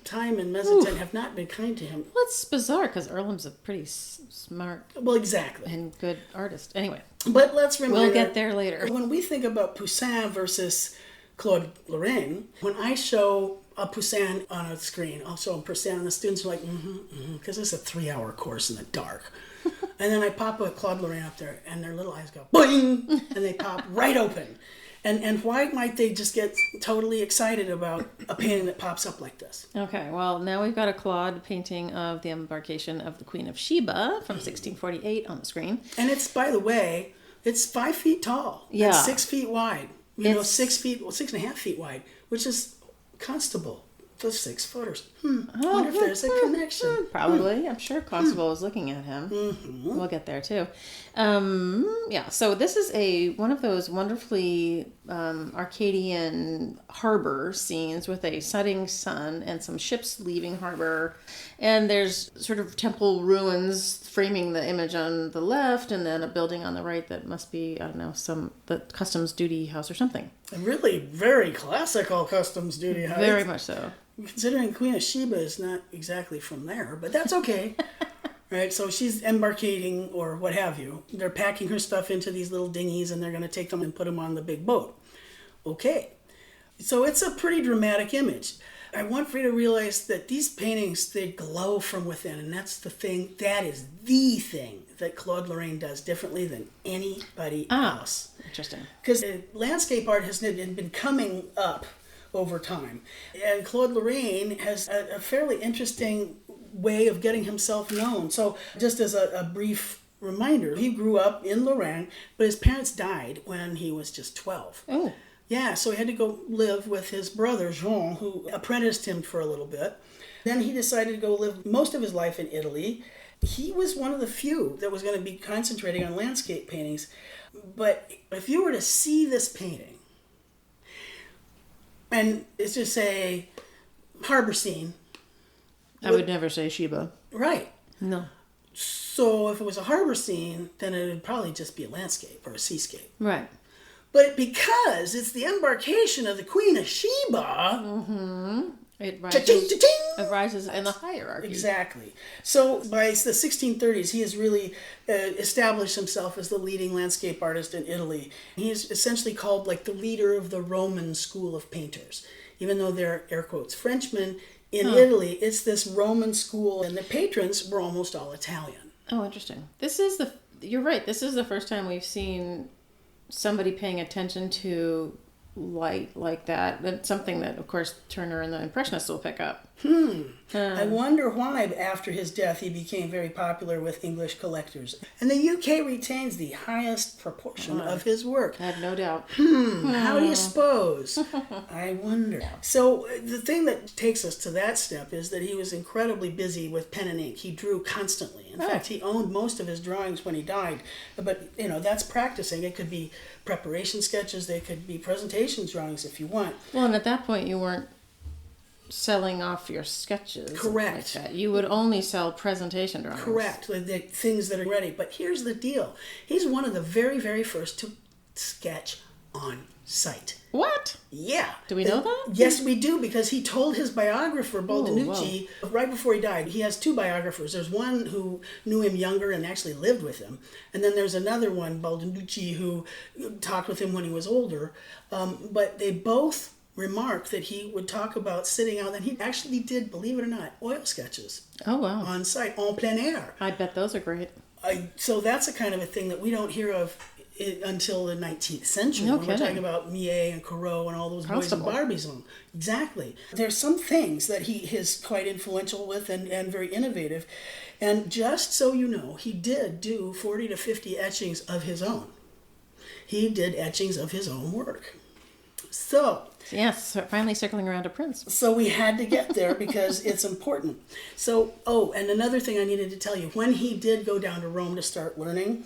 time and mezzotint have not been kind to him. Well, it's bizarre because Earlham's a pretty smart, exactly, and good artist. Anyway, but let's remember, we'll get there later. When we think about Poussin versus Claude Lorrain, when I show a Poussin on a screen, I'll show Poussin, and the students are like, because it's a 3-hour course in the dark. And then I pop a Claude Lorrain up there, and their little eyes go boing, and they pop right open. And why might they just get totally excited about a painting that pops up like this? Okay, well, now we've got a Claude painting of the embarkation of the Queen of Sheba from 1648 on the screen. And it's, by the way, it's 5 feet tall. Yeah. And 6 feet wide. 6.5 feet wide, which is Constable. Those 6 footers. Wonder if there's a connection. Probably. I'm sure Constable is looking at him. Mm-hmm. We'll get there too. So this is one of those wonderfully Arcadian harbor scenes with a setting sun and some ships leaving harbor. And there's sort of temple ruins framing the image on the left, and then a building on the right that must be, I don't know, the customs duty house or something. A really very classical customs duty house. Very much so. Considering Queen of Sheba is not exactly from there, but that's okay. Right, so she's embarking or what have you. They're packing her stuff into these little dinghies, and they're going to take them and put them on the big boat. Okay, so it's a pretty dramatic image. I want for you to realize that these paintings, they glow from within, and that's the thing, that is the thing that Claude Lorrain does differently than anybody else. Interesting. Because landscape art has been coming up over time. And Claude Lorrain has a fairly interesting way of getting himself known. So just as a brief reminder, he grew up in Lorraine, but his parents died when he was just 12. Oh. Yeah, so he had to go live with his brother, Jean, who apprenticed him for a little bit. Then he decided to go live most of his life in Italy. He was one of the few that was going to be concentrating on landscape paintings. But if you were to see this painting, and it's just a harbor scene. I would never say Sheba. Right. No. So if it was a harbor scene, then it would probably just be a landscape or a seascape. Right. But because it's the embarkation of the Queen of Sheba, it rises in the hierarchy. Exactly. So by the 1630s, he has really established himself as the leading landscape artist in Italy. He is essentially called like the leader of the Roman school of painters. Even though they're, air quotes, Frenchmen, in Italy, it's this Roman school, and the patrons were almost all Italian. Oh, interesting. You're right, this is the first time we've seen somebody paying attention to light like that. That's something that, of course, Turner and the Impressionists will pick up. I wonder why, after his death, he became very popular with English collectors. And the UK retains the highest proportion of his work. I have no doubt. How do you suppose? I wonder. So the thing that takes us to that step is that he was incredibly busy with pen and ink. He drew constantly. In fact, he owned most of his drawings when he died. But, that's practicing. It could be preparation sketches. They could be presentation drawings if you want. Well, and at that point, you weren't selling off your sketches. Correct. Like that. You would only sell presentation drawings. Correct. The things that are ready. But here's the deal. He's one of the very, very first to sketch on site. What? Yeah. Do we know that? Yes, we do, because he told his biographer, Baldinucci, right before he died. He has 2 biographers. There's one who knew him younger and actually lived with him. And then there's another one, Baldinucci, who talked with him when he was older. But they both remarked that he would talk about sitting out, and he actually did, believe it or not, oil sketches. Oh, wow. On site, en plein air. I bet those are great. So that's a kind of a thing that we don't hear of until the 19th century. No when we're kidding. talking about Millet and Corot and all those boys and Barbies on. Exactly. There's some things that he is quite influential with and very innovative. And just so you know, he did do 40 to 50 etchings of his own. He did etchings of his own work. So... Yes, finally circling around to Prince. So we had to get there because it's important. So, and another thing I needed to tell you. When he did go down to Rome to start learning,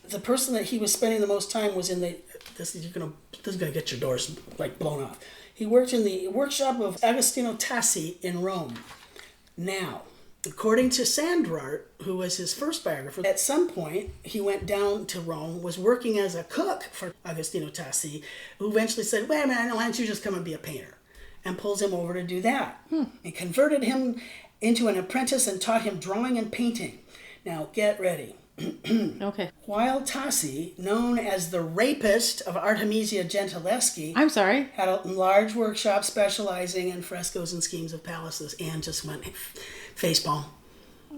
the person that he was spending the most time was in this is gonna get your doors like blown off. He worked in the workshop of Agostino Tassi in Rome. Now, according to Sandrart, who was his first biographer, at some point he went down to Rome, was working as a cook for Agostino Tassi, who eventually said, wait a minute, why don't you just come and be a painter? And pulls him over to do that. And converted him into an apprentice and taught him drawing and painting. Now, get ready. Okay. While Tassi, known as the rapist of Artemisia Gentileschi, I'm sorry, had a large workshop specializing in frescoes and schemes of palaces, and just went facepalm.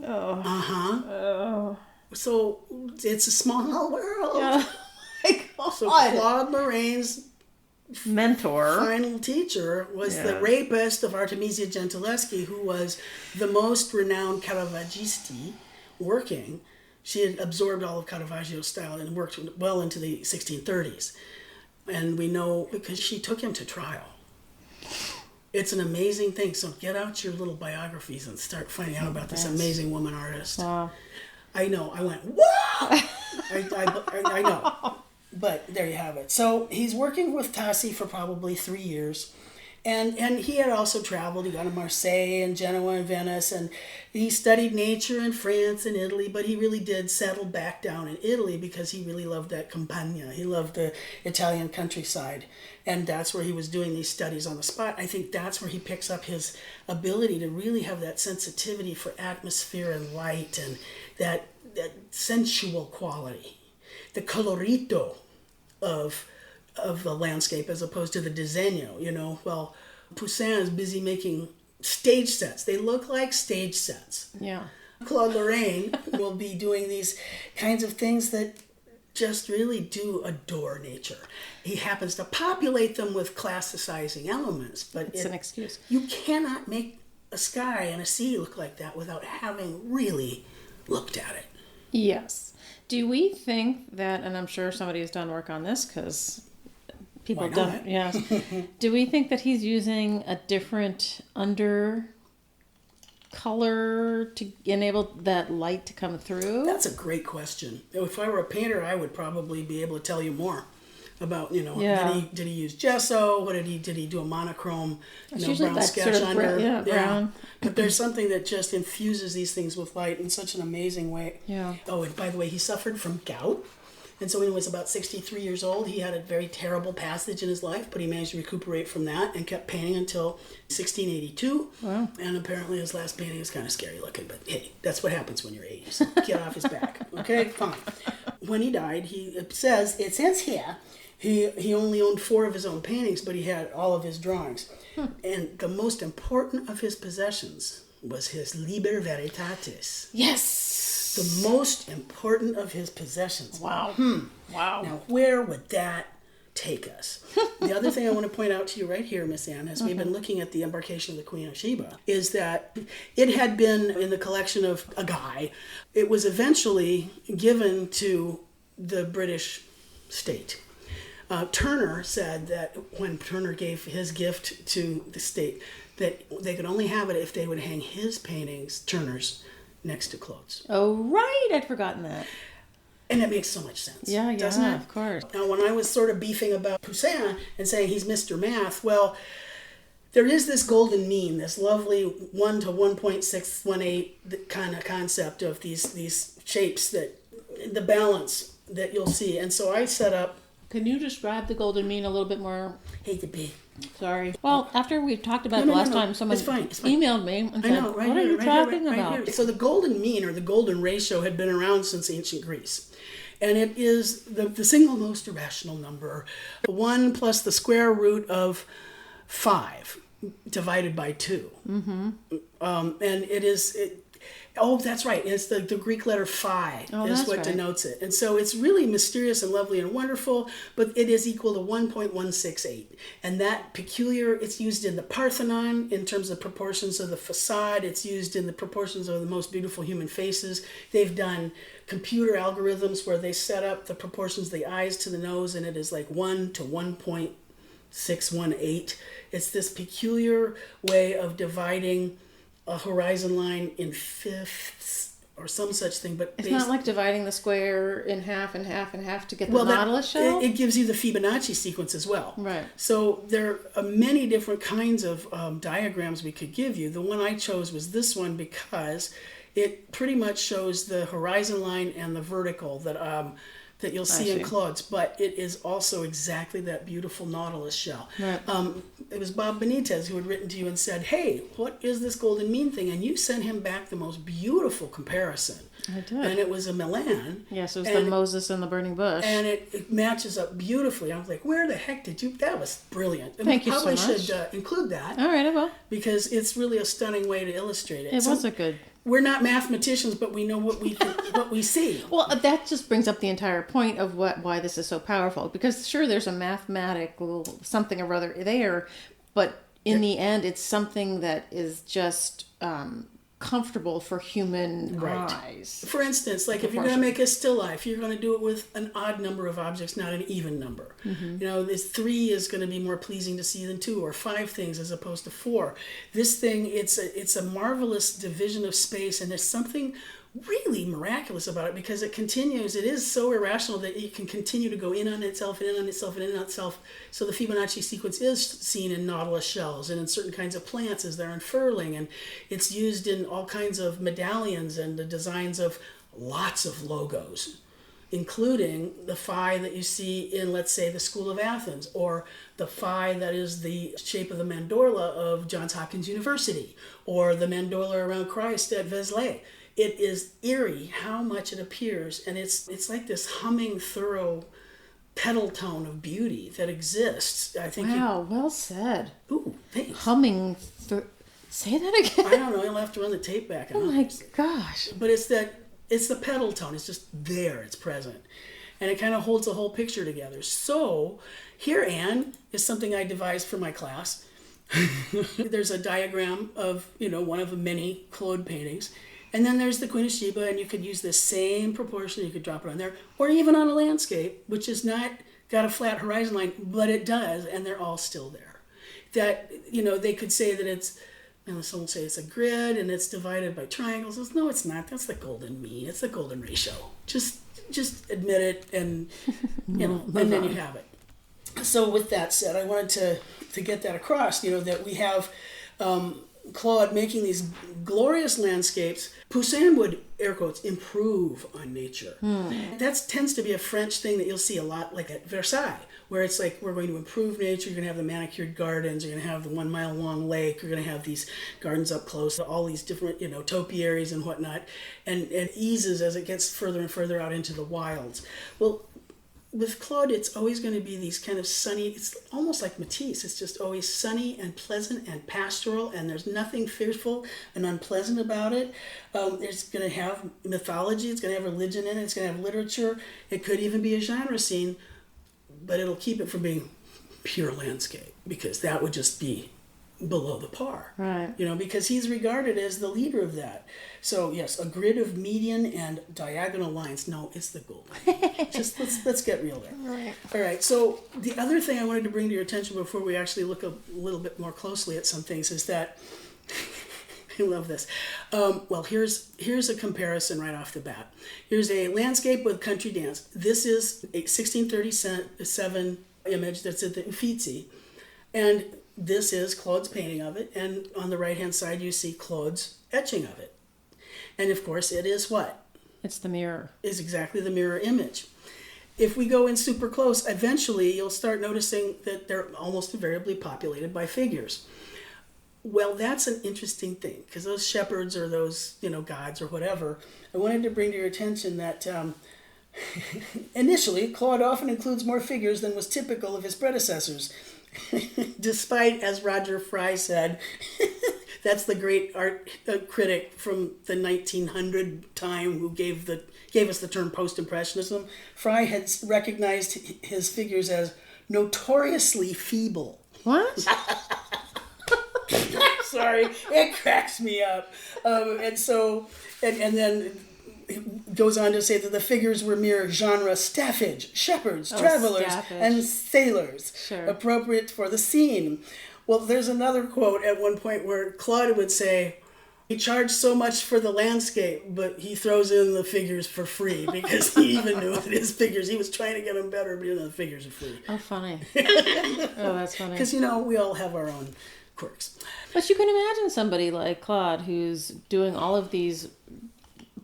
Oh. So it's a small world. Oh my God. So Claude Lorrain's mentor, final teacher, was the rapist of Artemisia Gentileschi, who was the most renowned Caravaggisti working. She had absorbed all of Caravaggio's style and worked well into the 1630s. And we know because she took him to trial. It's an amazing thing. So get out your little biographies and start finding out about this amazing woman artist. Wow. I know. I went, whoa! I know. But there you have it. So he's working with Tassi for probably 3 years. And he had also traveled. He got to Marseille and Genoa and Venice. And he studied nature in France and Italy. But he really did settle back down in Italy because he really loved that Campagna. He loved the Italian countryside. And that's where he was doing these studies on the spot. I think that's where he picks up his ability to really have that sensitivity for atmosphere and light and that sensual quality. The colorito of the landscape as opposed to the disegno, Well, Poussin is busy making stage sets. They look like stage sets. Yeah. Claude Lorrain will be doing these kinds of things that just really do adore nature. He happens to populate them with classicizing elements, but it's an excuse. You cannot make a sky and a sea look like that without having really looked at it. Yes. Do we think that, and I'm sure somebody has done work on this because people have done, yes. Do we think that he's using a different under color to enable that light to come through? That's a great question. If I were a painter, I would probably be able to tell you more about, did he use gesso? What did he do a monochrome, brown sketch under? Brown. But there's something that just infuses these things with light in such an amazing way. Yeah. Oh, and by the way, he suffered from gout. And so when he was about 63 years old, he had a very terrible passage in his life, but he managed to recuperate from that and kept painting until 1682. Wow. And apparently his last painting is kind of scary looking, but hey, that's what happens when you're 80. So get off his back. Okay, fine. When he died, it says here, he only owned 4 of his own paintings, but he had all of his drawings. And the most important of his possessions was his Liber Veritatis. Yes. The most important of his possessions. Wow. Wow. Now, where would that take us? The other thing I want to point out to you right here, Miss Anne, as we've been looking at the embarkation of the Queen of Sheba, is that it had been in the collection of a guy. It was eventually given to the British state. Turner said that when Turner gave his gift to the state, that they could only have it if they would hang his paintings, Turner's, next to Claude's. Oh, right. I'd forgotten that. And it makes so much sense. Yeah, doesn't it? Of course. Now, when I was sort of beefing about Poussin and saying he's Mr. Math, well, there is this golden mean, this lovely 1 to 1.618 kind of concept of these shapes, that the balance that you'll see. And so I set up. Can you describe the golden mean a little bit more? Hate to be. Sorry. Well, after we talked about it the last time, someone emailed me and said, what are you talking about? So the golden mean, or the golden ratio, had been around since ancient Greece. And it is the single most irrational number. 1 plus the square root of 5 divided by 2. Mm-hmm. And it is... Oh, that's right. It's the Greek letter phi is what denotes it. And so it's really mysterious and lovely and wonderful, but it is equal to 1.168. And that peculiar, it's used in the Parthenon in terms of proportions of the facade. It's used in the proportions of the most beautiful human faces. They've done computer algorithms where they set up the proportions of the eyes to the nose, and it is like 1 to 1.618. It's this peculiar way of dividing a horizon line in fifths or some such thing, but it's not like dividing the square in half and half and half to get the Nautilus shell. It gives you the Fibonacci sequence as well. Right. So there are many different kinds of diagrams we could give you. The one I chose was this one because it pretty much shows the horizon line and the vertical that you'll see in Claude's, but it is also exactly that beautiful Nautilus shell. Right. It was Bob Benitez who had written to you and said, hey, what is this golden mean thing? And you sent him back the most beautiful comparison. I did. And it was a Milan. Yes, it was the Moses and the burning bush. And it matches up beautifully. I was like, where the heck did you... That was brilliant. And Thank you so much. We probably should include that. All right, I will. Because it's really a stunning way to illustrate it. It was a good we're not mathematicians, but we know what we see. Well, that just brings up the entire point of why this is so powerful. Because sure, there's a mathematical something or other there, but in the end, it's something that is just comfortable for human eyes. For instance, like if you're going to make a still life, you're going to do it with an odd number of objects, not an even number. This 3 is going to be more pleasing to see than 2, or 5 things as opposed to 4. This thing, it's a marvelous division of space, and there's something really miraculous about it because it continues. It is so irrational that it can continue to go in on itself and in on itself and in on itself. So the Fibonacci sequence is seen in nautilus shells and in certain kinds of plants as they're unfurling, and it's used in all kinds of medallions and the designs of lots of logos, including the phi that you see in, let's say, the School of Athens, or the phi that is the shape of the mandorla of Johns Hopkins University, or the mandorla around Christ at Vézelay. It is eerie how much it appears, and it's like this humming, thorough pedal tone of beauty that exists. I think. Wow, well said. Ooh, thanks. Humming. Say that again. I don't know. You'll have to run the tape back. Oh my gosh! But it's the pedal tone. It's just there. It's present, and it kind of holds the whole picture together. So here, Anne, is something I devised for my class. There's a diagram of one of the many Claude paintings. And then there's the Queen of Sheba, and you could use the same proportion. You could drop it on there, or even on a landscape, which is not got a flat horizon line, but it does, and they're all still there. That, they could say that it's, someone will say it's a grid, and it's divided by triangles. No, it's not. That's the golden mean. It's the golden ratio. Just admit it, and, and then you have it. So with that said, I wanted to get that across, that we have Claude making these glorious landscapes. Poussin would, air quotes, improve on nature. That tends to be a French thing that you'll see a lot, like at Versailles, where it's like, we're going to improve nature. You're going to have the manicured gardens. You're going to have the 1 mile long lake. You're going to have these gardens up close, all these different, topiaries and whatnot, and it eases as it gets further and further out into the wilds. Well, with Claude, it's always going to be these kind of sunny, it's almost like Matisse. It's just always sunny and pleasant and pastoral, and there's nothing fearful and unpleasant about it. It's going to have mythology, it's going to have religion in it, it's going to have literature. It could even be a genre scene, but it'll keep it from being pure landscape, because that would just be below the par. Right. Because he's regarded as the leader of that. So yes, a grid of median and diagonal lines. No, it's the gold. Just let's get real there. Right. All right. So the other thing I wanted to bring to your attention before we actually look a little bit more closely at some things is that I love this. Well, here's a comparison right off the bat. Here's a landscape with country dance. This is a 1637 image that's at the Uffizi, and this is Claude's painting of it, and on the right-hand side you see Claude's etching of it. And of course it is what? It's the mirror. Is exactly the mirror image. If we go in super close, eventually you'll start noticing that they're almost invariably populated by figures. Well, that's an interesting thing, because those shepherds or those, gods or whatever, I wanted to bring to your attention that initially Claude often includes more figures than was typical of his predecessors. Despite, as Roger Fry said, that's the great art critic from the 1900 time who gave us the term post-impressionism. Fry had recognized his figures as notoriously feeble. What? Sorry, it cracks me up. And then it goes on to say that the figures were mere genre staffage, shepherds, travelers, staffage. And sailors, Sure. appropriate for the scene. Well, there's another quote at one point where Claude would say, he charged so much for the landscape, but he throws in the figures for free, because he even knew that his figures, he was trying to get them better, but the figures are free. Oh, funny. Oh, that's funny. Because, we all have our own quirks. But you can imagine somebody like Claude who's doing all of these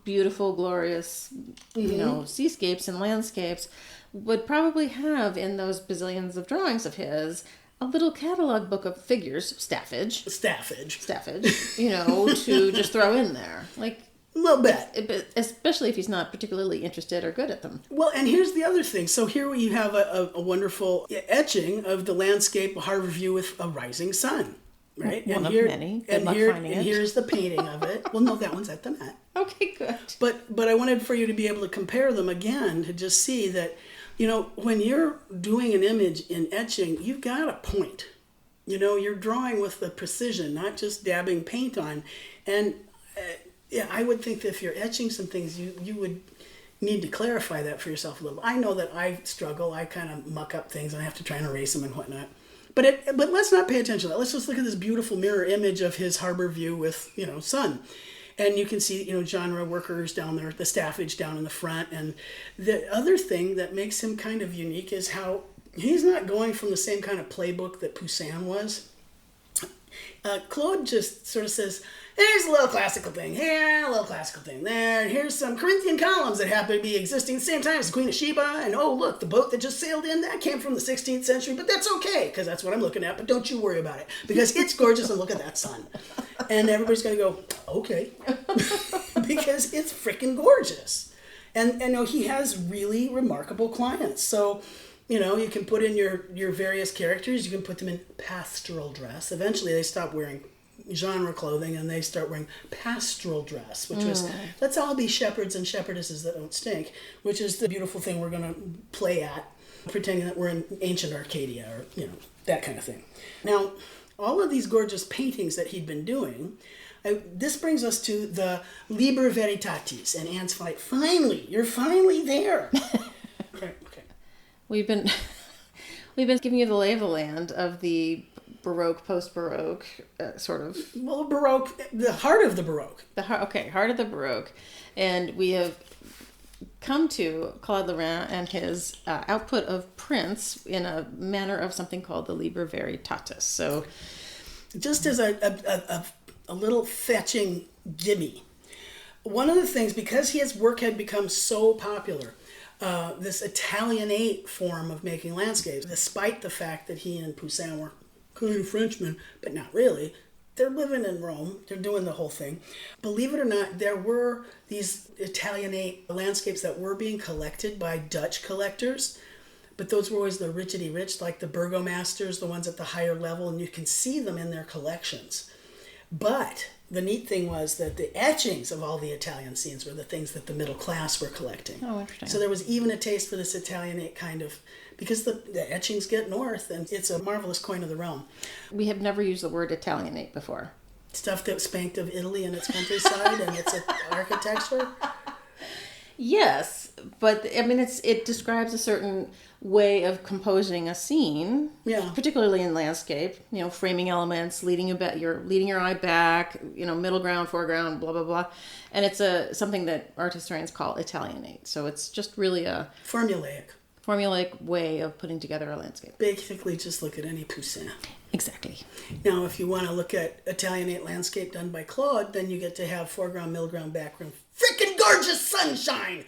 beautiful, glorious, seascapes and landscapes, would probably have in those bazillions of drawings of his a little catalog book of figures, staffage, to just throw in there. Like, a little bit. Especially if he's not particularly interested or good at them. Well, and here's the other thing. So here we have a wonderful etching of the landscape, a harbor view with a rising sun. right? One of many. Good luck finding it. Here's the painting of it. Well, no, that one's at the Met. Okay, good. But I wanted for you to be able to compare them again to just see that, when you're doing an image in etching, you've got a point. You're drawing with the precision, not just dabbing paint on. And I would think that if you're etching some things, you would need to clarify that for yourself a little. I know that I struggle. I kind of muck up things and I have to try and erase them and whatnot. But let's not pay attention to that. Let's just look at this beautiful mirror image of his harbor view with, sun. And you can see, genre workers down there, the staffage down in the front. And the other thing that makes him kind of unique is how he's not going from the same kind of playbook that Poussin was. Claude just sort of says, here's a little classical thing here, a little classical thing there, and here's some Corinthian columns that happen to be existing at the same time as the Queen of Sheba, and oh look, the boat that just sailed in, that came from the 16th century, but that's okay, because that's what I'm looking at, but don't you worry about it, because it's gorgeous and look at that sun. And everybody's going to go, okay, because it's freaking gorgeous. And he has really remarkable clients, so you can put in your various characters, you can put them in pastoral dress. Eventually they stop wearing genre clothing and they start wearing pastoral dress, which was, let's all be shepherds and shepherdesses that don't stink, which is the beautiful thing we're going to play at, pretending that we're in ancient Arcadia or, that kind of thing. Now, all of these gorgeous paintings that he'd been doing, this brings us to the Liber Veritatis, and Anne's like, finally, you're finally there. Okay. We've been giving you the lay of the land of the Baroque, post-Baroque, sort of. Well, Baroque, the heart of the Baroque. Heart of the Baroque. And we have come to Claude Lorrain and his output of prints in a manner of something called the Liber Veritatis. So, just as a little fetching gimme, one of the things, because his work had become so popular, this Italianate form of making landscapes, despite the fact that he and Poussin were kind of Frenchmen, but not really. They're living in Rome. They're doing the whole thing. Believe it or not, there were these Italianate landscapes that were being collected by Dutch collectors, but those were always the richity rich, like the burgomasters, the ones at the higher level, and you can see them in their collections. But the neat thing was that the etchings of all the Italian scenes were the things that the middle class were collecting. Oh, interesting. So there was even a taste for this Italianate kind of, because the etchings get north, and it's a marvelous coin of the realm. We have never used the word Italianate before. Stuff that spanked of Italy and its countryside and its architecture. Yes, but I mean, it describes a certain way of composing a scene, particularly in landscape. Framing elements, leading your eye back. Middle ground, foreground, blah blah blah, and it's something that art historians call Italianate. So it's just really a formulaic way of putting together a landscape. Basically, just look at any Poussin. Exactly. Now, if you want to look at Italianate landscape done by Claude, then you get to have foreground, middle ground, background, freaking gorgeous sunshine.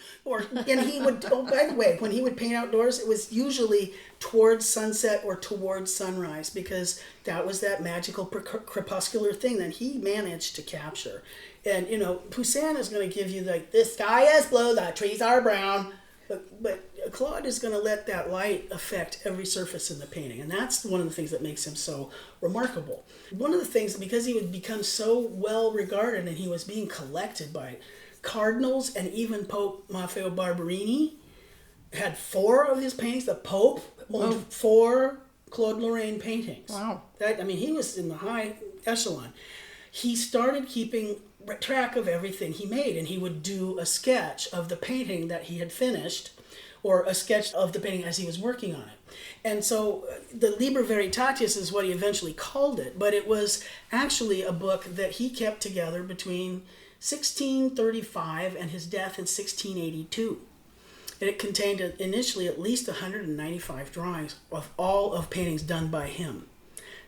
And he would, by the way, when he would paint outdoors, it was usually towards sunset or towards sunrise, because that was that magical crepuscular thing that he managed to capture. And, Poussin is going to give you the sky is blue, the trees are brown. But Claude is going to let that light affect every surface in the painting. And that's one of the things that makes him so remarkable. One of the things, because he would become so well regarded and he was being collected by cardinals, and even Pope Maffeo Barberini had 4 of his paintings. The Pope owned 4 Claude Lorrain paintings. Wow. He was in the high echelon. He started keeping track of everything he made, and he would do a sketch of the painting that he had finished, or a sketch of the painting as he was working on it. And so the Liber Veritatis is what he eventually called it, but it was actually a book that he kept together between 1635 and his death in 1682. And it contained initially at least 195 drawings of all of paintings done by him.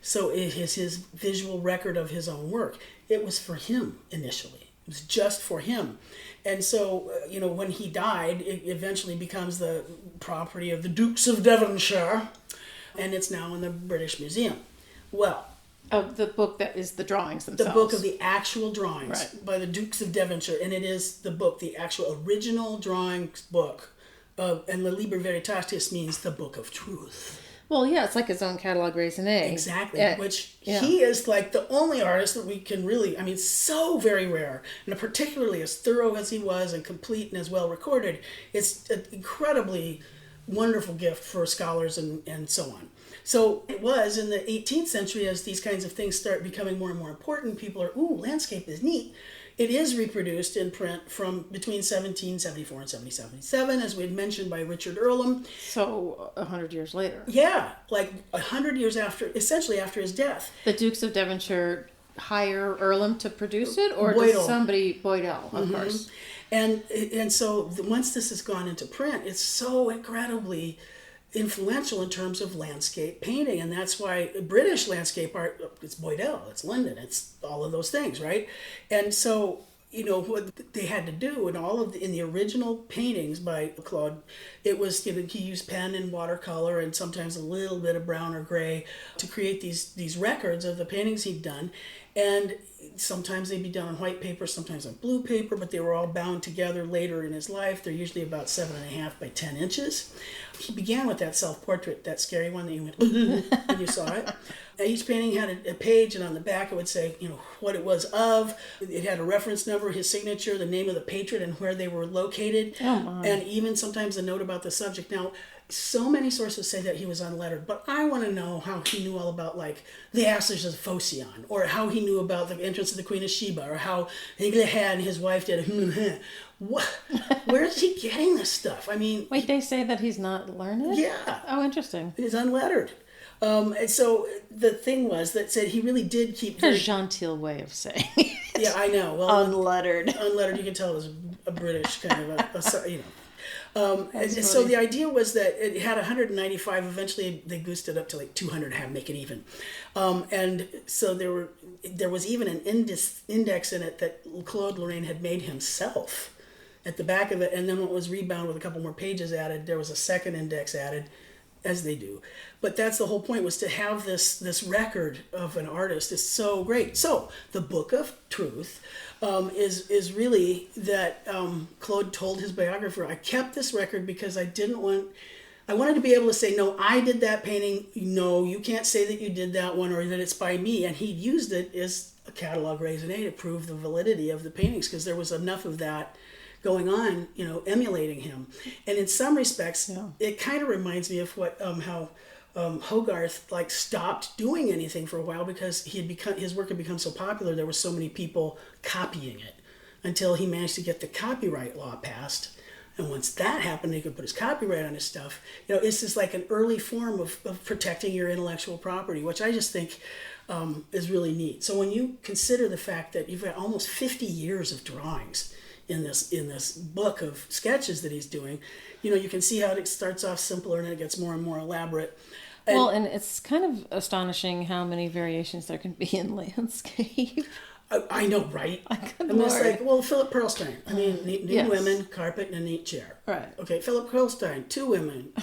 So it is his visual record of his own work. It was for him initially. It was just for him. And so, when he died, it eventually becomes the property of the Dukes of Devonshire, and it's now in the British Museum. Well, the book that is the drawings themselves. The book of the actual drawings by the Dukes of Devonshire, and it is the book, the actual original drawings book, and the Liber Veritatis means the book of truth. Well, yeah, it's like his own catalogue raisonné. Exactly, which he is like the only artist that we can really, I mean, so very rare, and particularly as thorough as he was and complete and as well recorded, it's an incredibly wonderful gift for scholars and so on. So it was in the 18th century, as these kinds of things start becoming more and more important, people are, ooh, landscape is neat. It is reproduced in print from between 1774 and 1777, as we had mentioned, by Richard Earlham. So 100 years later. Yeah, like 100 years after, essentially after his death. The Dukes of Devonshire hire Earlham to produce it, or Boydell. does somebody, Boydell, of course. And so once this has gone into print, it's so incredibly influential in terms of landscape painting, and that's why British landscape art, it's Boydell, it's London, it's all of those things, right? And so, you know, what they had to do in the original paintings by Claude, it was, you know, he used pen and watercolor and sometimes a little bit of brown or gray to create these records of the paintings he'd done. And sometimes they'd be done on white paper, sometimes on blue paper, but they were all bound together later in his life. They're usually about 7.5 by 10 inches. He began with that self-portrait, that scary one that you went when you saw it. And each painting had a page, and on the back it would say, you know, what it was of. It had a reference number, his signature, the name of the patron, and where they were located, and even sometimes a note about the subject. Now, so many sources say that he was unlettered, but I want to know how he knew all about, like, the Ashes of Phocion, or how he knew about the entrance of the Queen of Sheba, or how Gelée and his wife did what? Where is he getting this stuff? I mean... Wait, they say that he's not learned? Yeah. Oh, interesting. He's unlettered. And so the thing was that said he really did keep... A genteel way of saying it. Yeah, I know. Well, unlettered. Unlettered, you can tell it was a British kind of you know... and so the idea was that it had 195. Eventually, they goosed it up to like 200 to make it even. And so there was even an index in it that Claude Lorrain had made himself at the back of it. And then when it was rebound with a couple more pages added, there was a second index added, as they do. But that's the whole point, was to have this record of an artist is so great. So the Book of Truth is really that Claude told his biographer, I kept this record because I wanted to be able to say, no, I did that painting. No, you can't say that you did that one or that it's by me. And he used it as a catalogue raisonné to prove the validity of the paintings, because there was enough of that going on, you know, emulating him. And in some respects, it kind of reminds me of what how Hogarth like stopped doing anything for a while because his work had become so popular. There were so many people copying it until he managed to get the copyright law passed. And once that happened, he could put his copyright on his stuff. You know, it's just like an early form of protecting your intellectual property, which I just think is really neat. So when you consider the fact that you've got almost 50 years of drawings in this book of sketches that he's doing, you know, you can see how it starts off simpler and it gets more and more elaborate. And it's kind of astonishing how many variations there can be in landscape. I know, right? Good I'm just Lord. like, well, Philip Pearlstein. I mean, nude women, carpet, and a neat chair. Right. Okay, Philip Pearlstein, 2 women,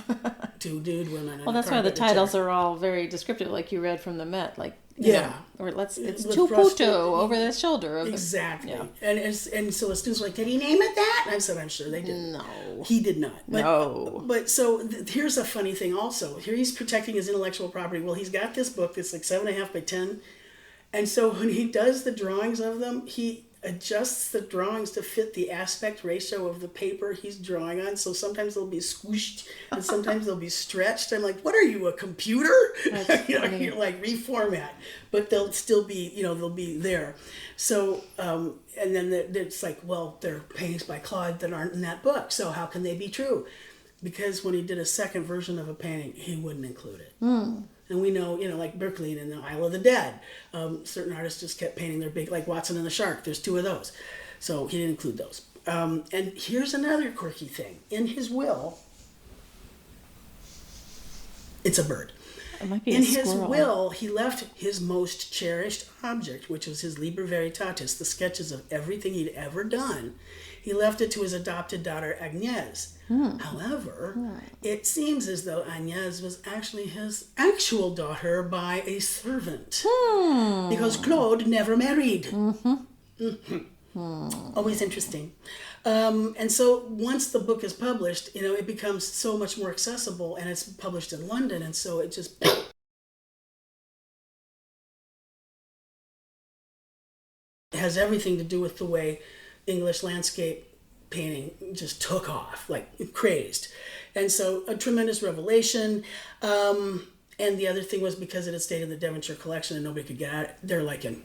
2 nude women. Well, that's why the titles are all very descriptive, like you read from the Met, like. Yeah. Or it's tu puto over the shoulder. Exactly. Yeah. And so the students were like, did he name it that? And I said, I'm sure they did. No. He did not. But, no. But so here's a funny thing also. Here he's protecting his intellectual property. Well, he's got this book that's like 7.5 by 10. And so when he does the drawings of them, he adjusts the drawings to fit the aspect ratio of the paper he's drawing on. So sometimes they'll be squished and sometimes they'll be stretched. I'm like, what are you, a computer? You know, you're like, reformat. But they'll still be, you know, they'll be there. So, and then it's like, well, they're paintings by Claude that aren't in that book. So how can they be true? Because when he did a second version of a painting, he wouldn't include it. And we know, you know, like Berkeley in the Isle of the Dead, certain artists just kept painting their big, like Watson and the Shark. There's 2 of those. So he didn't include those. And here's another quirky thing. In his will, it's a bird. It might be in a his squirrel. will, he left his most cherished object, which was his Liber Veritatis, the sketches of everything he'd ever done. He left it to his adopted daughter, Agnès. However, it seems as though Agnès was actually his actual daughter by a servant. Because Claude never married. Always interesting. And so once the book is published, it becomes so much more accessible, and it's published in London, and so it just has everything to do with the way English landscape painting just took off, like crazed. And so a tremendous revelation. And the other thing was because it had stayed in the Devonshire collection and nobody could get at it, they're like in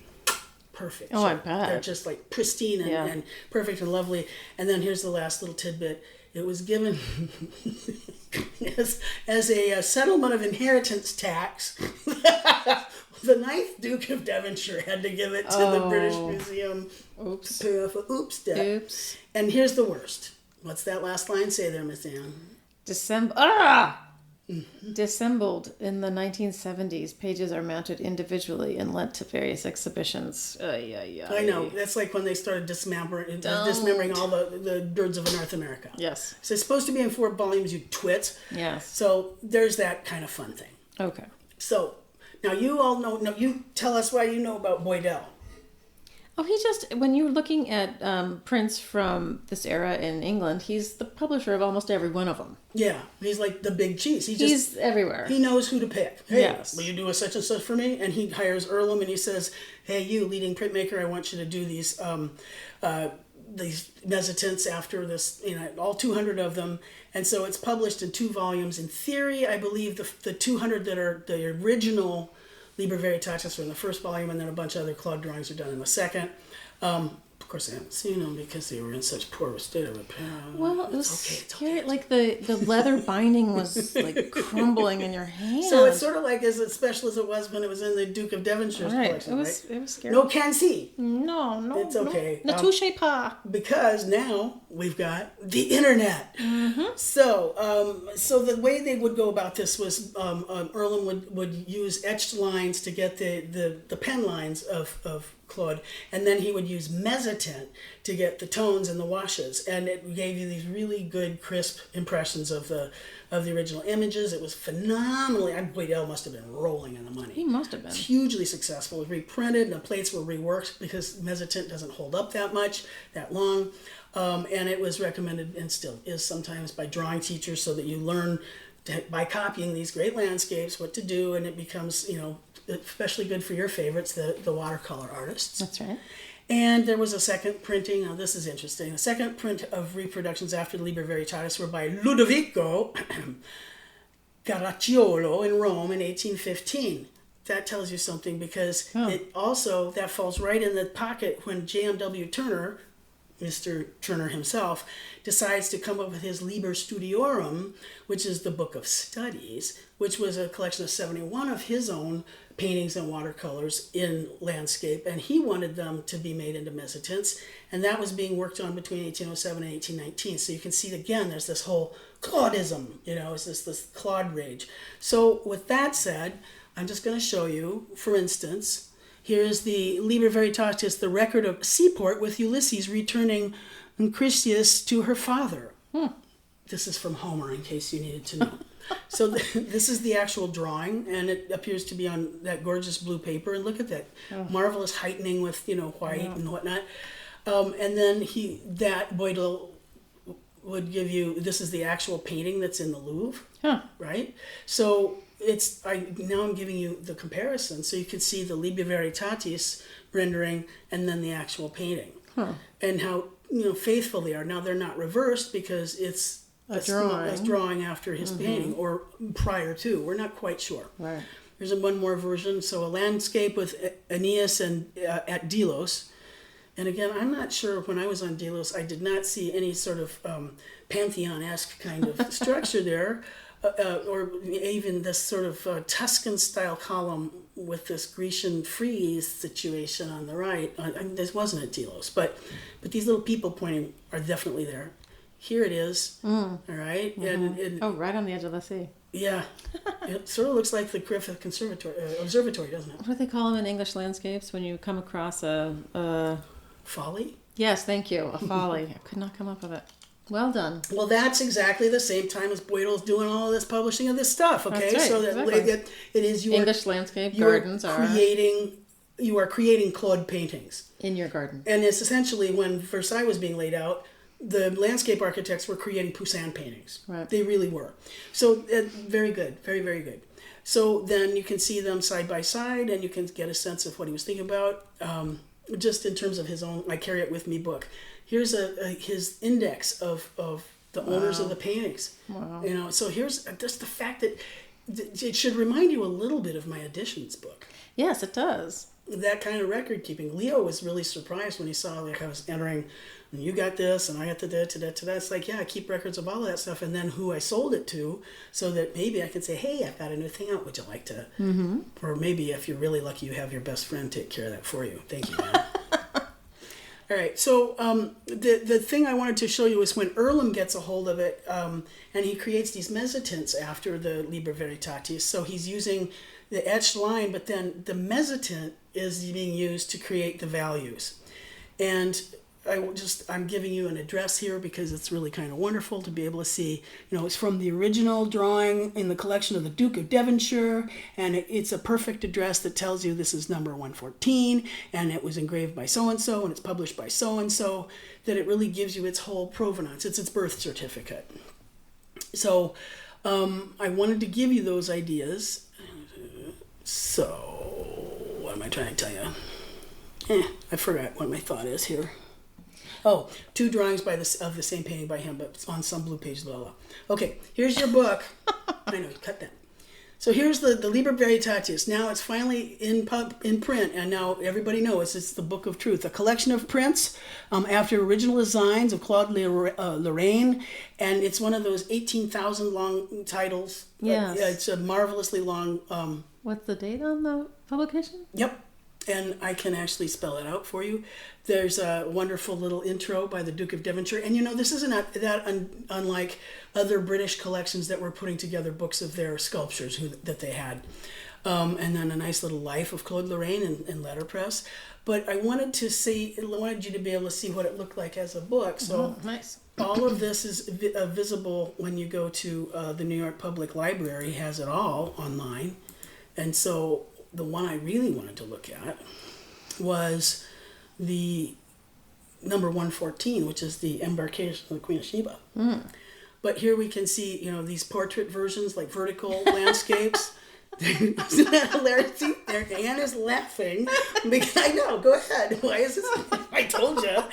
perfect shape. I bet. They're just like pristine and perfect and lovely. And then here's the last little tidbit. It was given as a settlement of inheritance tax. The ninth Duke of Devonshire had to give it to the British Museum. Oops. To pay off a oops debt. Oops. And here's the worst. What's that last line say there, Miss Anne? Dissembled in the 1970s, pages are mounted individually and lent to various exhibitions. I know. That's like when they started dismembering all the birds of North America. Yes. So it's supposed to be in 4 volumes, you twits. Yes. So there's that kind of fun thing. Okay. So now you all know, you tell us why you know about Boydell. Oh, when you're looking at prints from this era in England, he's the publisher of almost every one of them. Yeah, he's like the big cheese. He's everywhere. He knows who to pick. Hey, yes. Will you do a such and such for me? And he hires Earlham and he says, hey, you leading printmaker, I want you to do these mezzotints after this, all 200 of them. And so it's published in 2 volumes. In theory, I believe the 200 that are the original Liber Veritatis are in the first volume, and then a bunch of other Claude drawings are done in the second. Of course, I haven't seen them because they were in such poor state of repair. Well, it was scary. Like the leather binding was like crumbling in your hand. So it's sort of like as special as it was when it was in the Duke of Devonshire's collection, It was scary. No can see. No. It's okay. Ne touche pas. Because now we've got the internet. Mm-hmm. So the way they would go about this was Earlham would use etched lines to get the pen lines of Claude, and then he would use mezzotint to get the tones and the washes, and it gave you these really good crisp impressions of the original images. It was phenomenally. Boydell must have been rolling in the money. He must have been. It's hugely successful. It was reprinted and the plates were reworked because mezzotint doesn't hold up that long, and it was recommended and still is sometimes by drawing teachers so that you learn by copying these great landscapes what to do, and it becomes especially good for your favorites, the watercolor artists. That's right. And there was a second printing. Now this is interesting. The second print of reproductions after the Liber Veritatis were by Ludovico Caracciolo in Rome in 1815. That tells you something because it also, that falls right in the pocket when J.M.W. Turner, Mr. Turner himself, decides to come up with his Liber Studiorum, which is the book of studies, which was a collection of 71 of his own paintings and watercolors in landscape, and he wanted them to be made into mezzotints, and that was being worked on between 1807 and 1819. So you can see, again, there's this whole Claudism, it's this Claude rage. So with that said, I'm just going to show you, for instance, here's the Liber Veritatis, the record of seaport with Ulysses returning Chryseis to her father. This is from Homer, in case you needed to know. So this is the actual drawing, and it appears to be on that gorgeous blue paper. And look at that marvelous heightening with white and whatnot. And then Boydell would give you, this is the actual painting that's in the Louvre, right? So now I'm giving you the comparison, so you could see the Liber Veritatis rendering and then the actual painting, and how faithful they are. Now they're not reversed because it's a drawing after his painting or prior to. We're not quite sure. Right. There's one more version. So a landscape with Aeneas and at Delos. And again, I'm not sure, when I was on Delos, I did not see any sort of Pantheon-esque kind of structure there, or even this sort of Tuscan-style column with this Grecian frieze situation on the right. This wasn't at Delos, but these little people pointing are definitely there. Here it is, all right? Mm-hmm. And right on the edge of the sea. Yeah. It sort of looks like the Griffith Observatory, doesn't it? What do they call them in English landscapes when you come across a... Folly? Yes, thank you. A folly. I could not come up with it. Well done. Well, that's exactly the same time as Boydell's doing all of this publishing of this stuff, okay? That's right, so that exactly. it is your... English landscape gardens are creating you are creating Claude paintings. In your garden. And it's essentially when Versailles was being laid out, the landscape architects were creating Poussin paintings. Right. They really were. So very good, very, very good. So then you can see them side by side, and you can get a sense of what he was thinking about, just in terms of his own I Carry It With Me book. Here's his index of the owners of the paintings. Wow. You know, so here's just the fact that it should remind you a little bit of my editions book. Yes, it does. That kind of record keeping. Leo was really surprised when he saw like I was entering, and you got this, and I got that. It's like, yeah, I keep records of all of that stuff, and then who I sold it to, so that maybe I can say, hey, I've got a new thing out. Would you like to? Mm-hmm. Or maybe if you're really lucky, you have your best friend take care of that for you. Thank you, man. All right, so the thing I wanted to show you is when Earlham gets a hold of it, and he creates these mezzotints after the Liber Veritatis. So he's using the etched line, but then the mezzotint is being used to create the values. And I'm giving you an address here because it's really kind of wonderful to be able to see, you know, it's from the original drawing in the collection of the Duke of Devonshire, and it's a perfect address that tells you this is number 114, and it was engraved by so-and-so, and it's published by so-and-so, that it really gives you its whole provenance. It's its birth certificate. So I wanted to give you those ideas. So, what am I trying to tell you? I forgot what my thought is here. Oh, 2 drawings of the same painting by him, but on some blue page. Blah, blah. Okay, here's your book. I know, cut that. So here's the Liber Veritatis. Now it's finally in print, and now everybody knows it's the Book of Truth. A collection of prints after original designs of Claude Lorrain, and it's one of those 18,000 long titles. Yes. It's a marvelously long... What's the date on the publication? Yep. And I can actually spell it out for you. There's a wonderful little intro by the Duke of Devonshire. And you know, this isn't that unlike other British collections that were putting together books of their sculptures that they had. And then a nice little life of Claude Lorrain in letterpress. But I wanted you to be able to see what it looked like as a book. So nice. All of this is visible when you go to the New York Public Library. Has it all online. And so the one I really wanted to look at was the number 114, which is the embarkation of the Queen of Sheba. Mm. But here we can see, you know, these portrait versions, like vertical landscapes. Isn't that hilarious? See, Anne is laughing. Because, I know, go ahead. Why is this? I told you.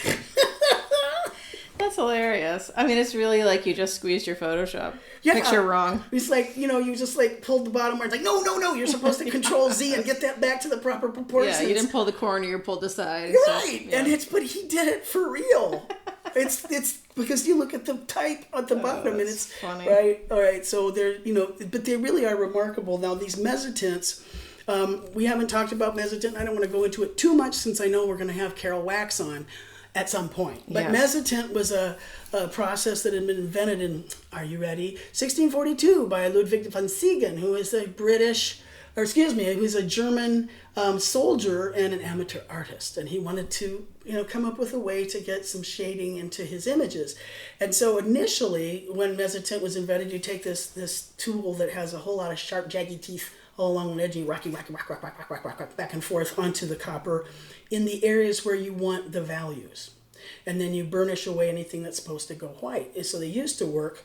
That's hilarious. I mean, it's really like you just squeezed your Photoshop picture wrong. It's like, you know, you just like pulled the bottom where it's like, no, you're supposed to Control Z and get that back to the proper proportions. Yeah, you didn't pull the corner, you pulled the side. Right, yeah. But he did it for real. It's because you look at the type at the bottom and it's funny. Right. All right. So they're, you know, but they really are remarkable. Now these mezzotints, we haven't talked about mezzotint. I don't want to go into it too much since I know we're going to have Carol Wax on at some point. But mezzotint was a process that had been invented in, are you ready? 1642 by Ludwig van Siegen, who is a who's a German soldier and an amateur artist. And he wanted to, you know, come up with a way to get some shading into his images. And so initially, when mezzotint was invented, you take this tool that has a whole lot of sharp, jaggy teeth all along one edge, and you rock, back and forth onto the copper in the areas where you want the values. And then you burnish away anything that's supposed to go white. And so they used to work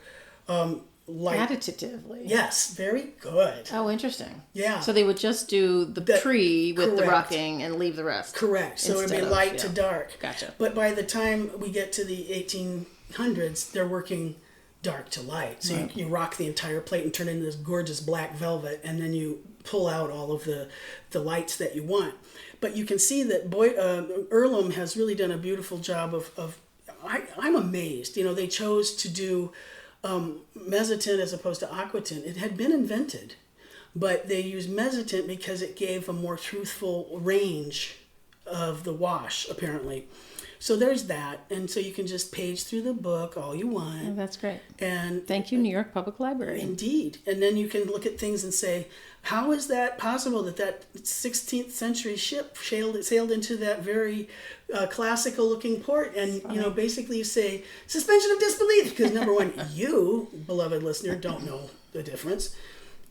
additively. Yes, very good. Oh, interesting. Yeah. So they would just do the tree with the rocking and leave the rest. Correct. So it would be light to dark. Gotcha. But by the time we get to the 1800s, they're working dark to light. So you rock the entire plate and turn it into this gorgeous black velvet, and then you pull out all of the lights that you want. But you can see that Earlham has really done a beautiful job of I'm amazed. You know, they chose to do mezzotint as opposed to aquatint. It had been invented, but they used mezzotint because it gave a more truthful range of the wash, apparently. So there's that, and so you can just page through the book all you want. Oh, that's great. And thank you, New York Public Library. Indeed. And then you can look at things and say, how is that possible that 16th century ship sailed into that very classical looking port? And, you know, basically you say, suspension of disbelief, because number one, you, beloved listener, don't know the difference.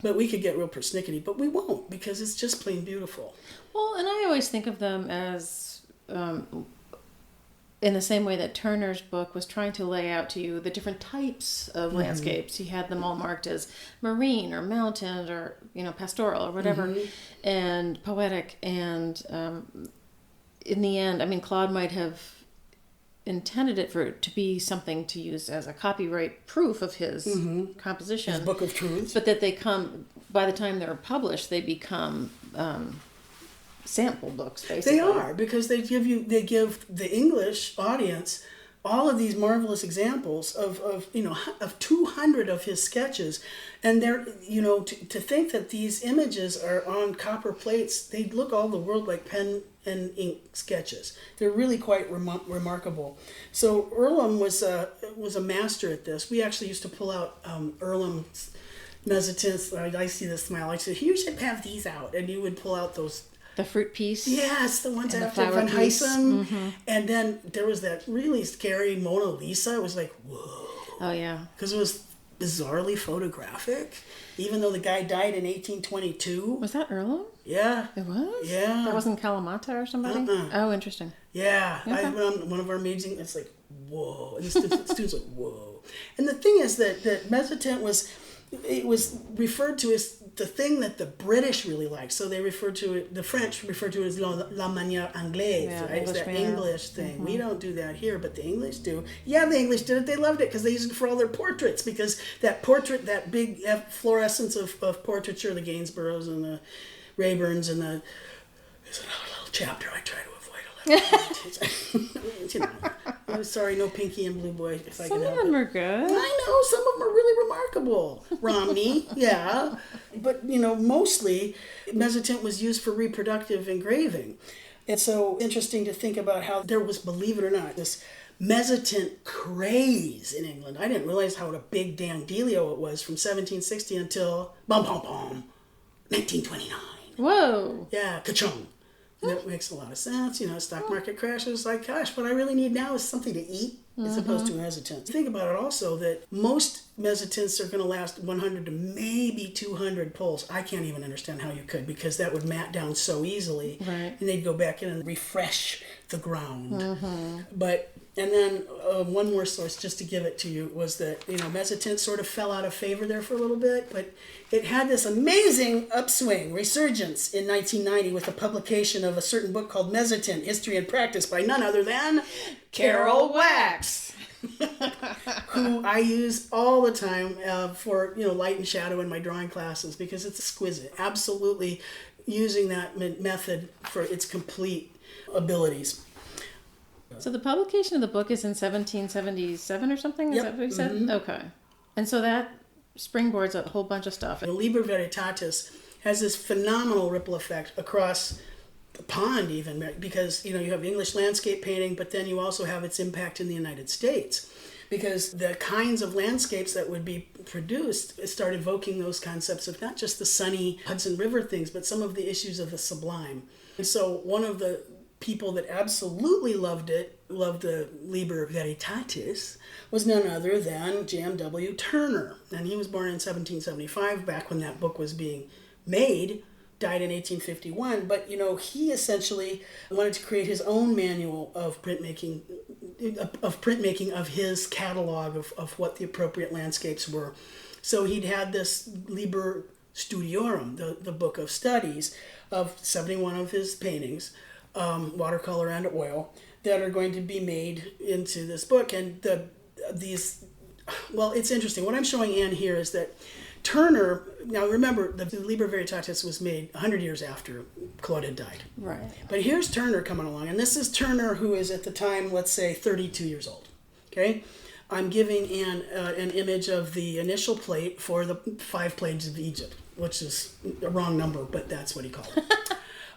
But we could get real persnickety, but we won't because it's just plain beautiful. Well, and I always think of them as, in the same way that Turner's book was trying to lay out to you the different types of landscapes. He had them all marked as marine or mountain or, pastoral or whatever, and poetic. And in the end, I mean, Claude might have intended it to be something to use as a copyright proof of his composition. His book of truths. But that by the time they're published, they become sample books, basically. They are, because they give the English audience all of these marvelous examples of 200 of his sketches, and they're to think that these images are on copper plates, they look all the world like pen and ink sketches. They're really quite remarkable. So Earlham was a master at this. We actually used to pull out Earlham's mezzotints. I see the smile. I said, you should have these out, and you would pull out those. The fruit piece? Yes, the ones after Van Heysen. And then there was that really scary Mona Lisa. It was like, whoa. Oh, yeah. Because it was bizarrely photographic, even though the guy died in 1822. Was that Earlham? Yeah. It was? Yeah. That wasn't Kalamata or somebody? Oh, interesting. Yeah. Okay. I went on one of our meetings, it's like, whoa. And the students like, whoa. And the thing is that mezzotint was referred to as the thing that the British really liked. So they referred to it, the French referred to it as la manière anglaise, right? It's that English thing. We don't do that here, but the English do. Yeah, the English did it. They loved it because they used it for all their portraits, because that big fluorescence of portraiture, the Gainsboroughs and the Rayburns and there's another little chapter I try to avoid. I'm sorry, no Pinky and Blue Boy. If I some can help of them it. are good. I know, some of them are really remarkable. Romney, yeah. But, mostly mezzotint was used for reproductive engraving. It's so interesting to think about how there was, believe it or not, this mezzotint craze in England. I didn't realize how a big damn dealio it was from 1760 until 1929. Whoa. Yeah, ka-chung. And that makes a lot of sense. Stock market crashes. Like, gosh, what I really need now is something to eat as opposed to a mezzotints. Think about it also that most mezzotints are going to last 100 to maybe 200 pulls. I can't even understand how you could, because that would mat down so easily. Right. And they'd go back in and refresh the ground. And then one more source, just to give it to you, was that, mezzotint sort of fell out of favor there for a little bit, but it had this amazing upswing, resurgence in 1990 with the publication of a certain book called Mezzotint, History and Practice by none other than Carol Wax, who I use all the time for, light and shadow in my drawing classes, because it's exquisite. Absolutely using that method for its complete abilities. So the publication of the book is in 1777 or something? Is that what you said? Okay. And so that springboards a whole bunch of stuff. The Liber Veritatis has this phenomenal ripple effect across the pond even, because, you have English landscape painting, but then you also have its impact in the United States. Because the kinds of landscapes that would be produced start evoking those concepts of not just the sunny Hudson River things, but some of the issues of the sublime. And so one of the people that absolutely loved the Liber Veritatis, was none other than J.M.W. Turner. And he was born in 1775, back when that book was being made, died in 1851. But, he essentially wanted to create his own manual of printmaking of his catalog of what the appropriate landscapes were. So he'd had this Liber Studiorum, the book of studies, of 71 of his paintings, watercolor and oil, that are going to be made into this book. And it's interesting. What I'm showing Anne here is that Turner, now remember, the Liber Veritatis was made 100 years after Claude had died. Right. But here's Turner coming along, and this is Turner, who is at the time, let's say, 32 years old. Okay? I'm giving Anne an image of the initial plate for the 5 Plagues of Egypt, which is a wrong number, but that's what he called it.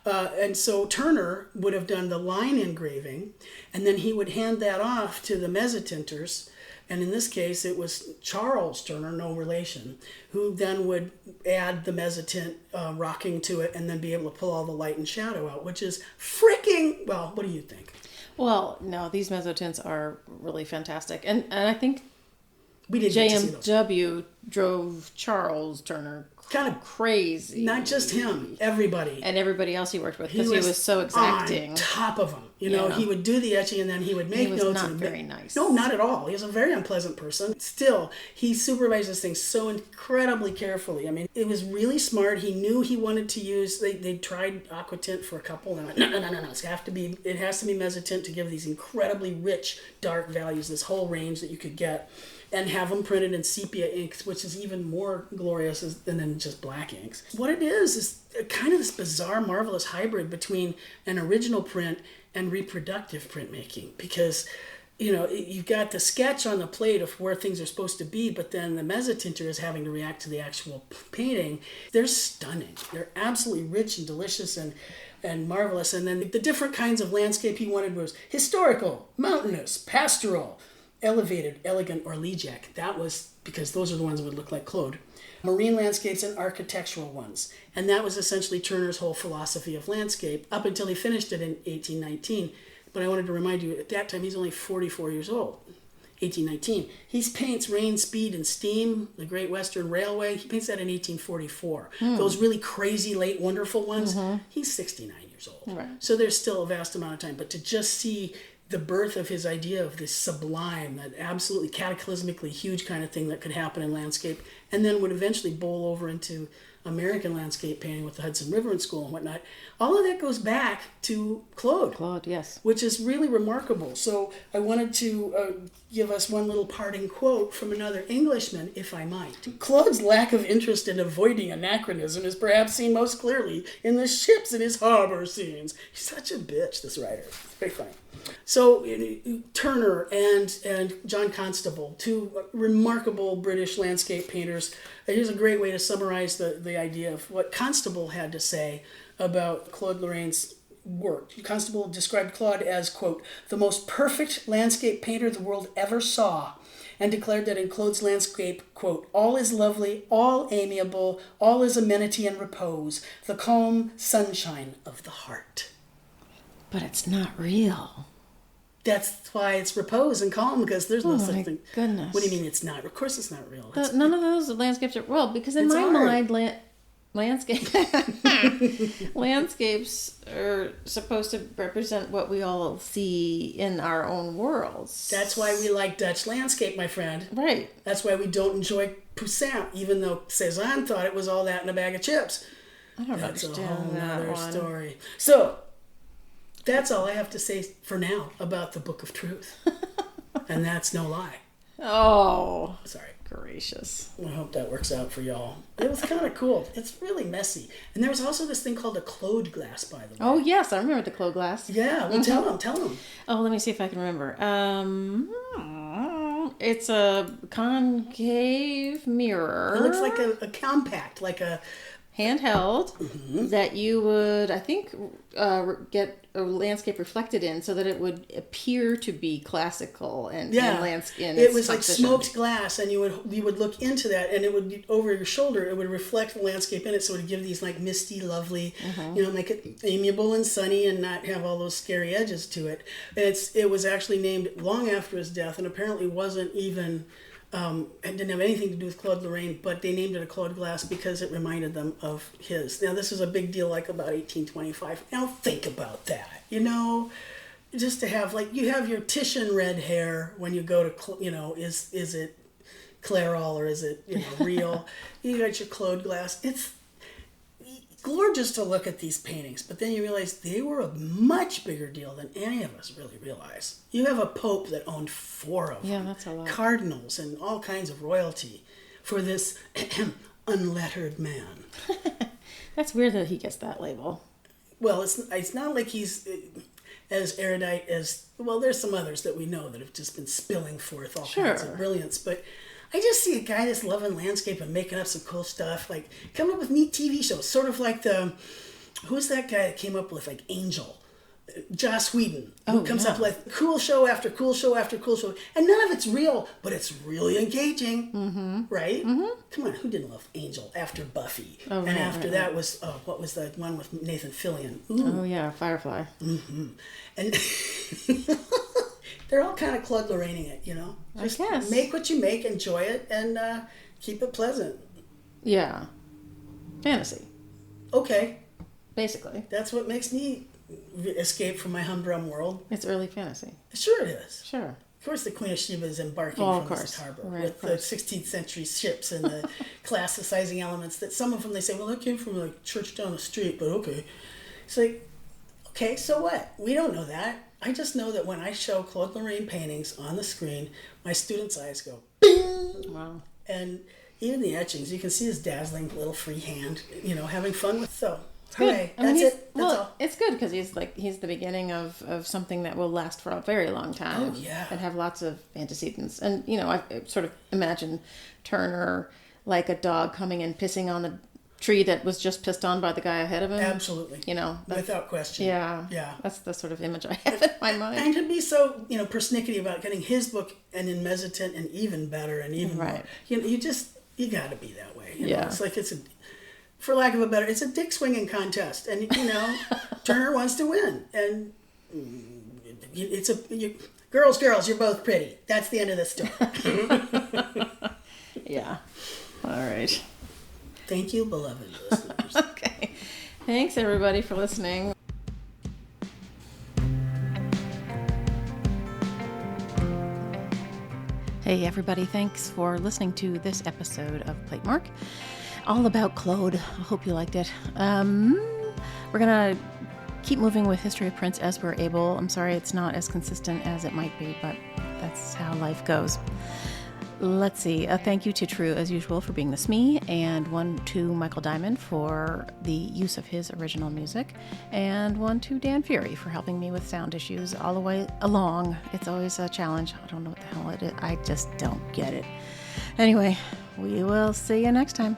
And so Turner would have done the line engraving, and then he would hand that off to the mezzotinters, and in this case it was Charles Turner, no relation, who then would add the mezzotint rocking to it and then be able to pull all the light and shadow out, which is freaking, well, what do you think? Well, no, these mezzotints are really fantastic. And I think we did JMW drove Charles Turner kind of crazy. Not just him, everybody. And everybody else he worked with, because he was so exacting. On top of him. You know, he would do the etching and then he would make notes. He was not very nice. No, not at all. He was a very unpleasant person. Still, he supervised this thing so incredibly carefully. I mean, it was really smart. He knew he wanted to use, they tried aquatint for a couple, and they went, no. It has to be mezzotint to give these incredibly rich, dark values, this whole range that you could get. And have them printed in sepia inks, which is even more glorious than just black inks. What it is kind of this bizarre, marvelous hybrid between an original print and reproductive printmaking. Because, you know, you've got the sketch on the plate of where things are supposed to be, but then the mezzotinter is having to react to the actual painting. They're stunning. They're absolutely rich and delicious and marvelous. And then the different kinds of landscape he wanted was historical, mountainous, pastoral, elevated, elegant, or elegiac. That was because those are the ones that would look like Claude. Marine landscapes and architectural ones. And that was essentially Turner's whole philosophy of landscape up until he finished it in 1819. But I wanted to remind you, at that time, he's only 44 years old. 1819. He paints Rain, Speed, and Steam, the Great Western Railway. He paints that in 1844. Those really crazy, late, wonderful ones, he's 69 years old. Right. So there's still a vast amount of time. But to just see the birth of his idea of this sublime, that absolutely cataclysmically huge kind of thing that could happen in landscape, and then would eventually bowl over into American landscape painting with the Hudson River in school and whatnot. All of that goes back to Claude. Claude, yes. Which is really remarkable. So I wanted to give us one little parting quote from another Englishman, if I might. Claude's lack of interest in avoiding anachronism is perhaps seen most clearly in the ships in his harbor scenes. He's such a bitch, this writer. Very funny. So Turner and John Constable, two remarkable British landscape painters. Here's a great way to summarize the idea of what Constable had to say about Claude Lorrain's work. Constable described Claude as, quote, the most perfect landscape painter the world ever saw, and declared that in Claude's landscape, quote, all is lovely, all amiable, all is amenity and repose, the calm sunshine of the heart. But it's not real. That's why it's repose and calm, because there's no such thing. Goodness. What do you mean it's not? Of course it's not real. None of those landscapes are real, because in my mind, landscapes are supposed to represent what we all see in our own worlds. That's why we like Dutch landscape, my friend. Right. That's why we don't enjoy Poussin, even though Cézanne thought it was all that in a bag of chips. I don't understand that one. That's a whole other story. So, that's all I have to say for now about the Book of Truth. And that's no lie. Oh. Sorry. Gracious. I hope that works out for y'all. It was kind of cool. It's really messy. And there was also this thing called a Claude glass, by the way. Oh, yes. I remember the Claude glass. Yeah. Well, tell them. Oh, let me see if I can remember. It's a concave mirror. It looks like a compact, like a handheld that you would, I think, get a landscape reflected in, so that it would appear to be classical and landscape. It was like smoked glass, and you would look into that, and it would be over your shoulder. It would reflect the landscape in it, so it would give these like misty, lovely, make it amiable and sunny, and not have all those scary edges to it. And it was actually named long after his death, and apparently wasn't even. It didn't have anything to do with Claude Lorrain, but they named it a Claude glass because it reminded them of his. Now, this is a big deal, like about 1825. Now, think about that, just to have, like, you have your Titian red hair when you go to, is it Clairol or is it, real? You got your Claude glass. It's gorgeous to look at these paintings, but then you realize they were a much bigger deal than any of us really realize. You have a pope that owned 4 of them. Yeah, that's a lot. Cardinals and all kinds of royalty for this unlettered man. That's weird that he gets that label. Well, it's not like he's as erudite as, well, there's some others that we know that have just been spilling forth all kinds of brilliance, but I just see a guy that's loving landscape and making up some cool stuff, like coming up with neat TV shows, sort of like who's that guy that came up with like Angel? Joss Whedon, who comes up with cool show after cool show after cool show, and none of it's real, but it's really engaging, right? Come on, who didn't love Angel after Buffy? After that was, what was the one with Nathan Fillion? Ooh. Oh yeah, Firefly. And they're all kind of Claude Lorraining it, Just I guess. Make what you make, enjoy it, and keep it pleasant. Yeah. Fantasy, Okay, basically. that's what makes me escape from my humdrum world. It's early fantasy. Sure it is. Sure. Of course, the Queen of Sheba is embarking Well, of from course. this harbor Right, with of the course. 16th century ships and the classicizing elements that some of them they say, well, that came from the church down the street, but okay. It's like, okay, so what? We don't know that. I just know that when I show Claude Lorrain paintings on the screen, my students' eyes go, bing! Wow. And even the etchings, you can see his dazzling little free hand, having fun with. So, Good. hooray, I mean, that's it. That's well, all. it's good because he's the beginning of something that will last for a very long time. Oh, yeah. And have lots of antecedents. And, I sort of imagine Turner like a dog coming and pissing on the tree that was just pissed on by the guy ahead of him. Absolutely. Without question. Yeah. Yeah. That's the sort of image I have in my mind. And to be so, persnickety about getting his book and in Mezzotin and even better and even more. You got to be that way. Yeah. It's like for lack of a better, it's a dick swinging contest. And, Turner wants to win. And girls, you're both pretty. That's the end of the story. Yeah. All right. Thank you, beloved listeners. Okay. Thanks, everybody, for listening. Hey, everybody. Thanks for listening to this episode of Platemark, all about Claude. I hope you liked it. We're going to keep moving with History of Prince as we're able. I'm sorry it's not as consistent as it might be, but that's how life goes. Let's see. A thank you to True, as usual, for being the SME, and one to Michael Diamond for the use of his original music, and one to Dan Fury for helping me with sound issues all the way along. It's always a challenge. I don't know what the hell it is. I just don't get it. Anyway, we will see you next time.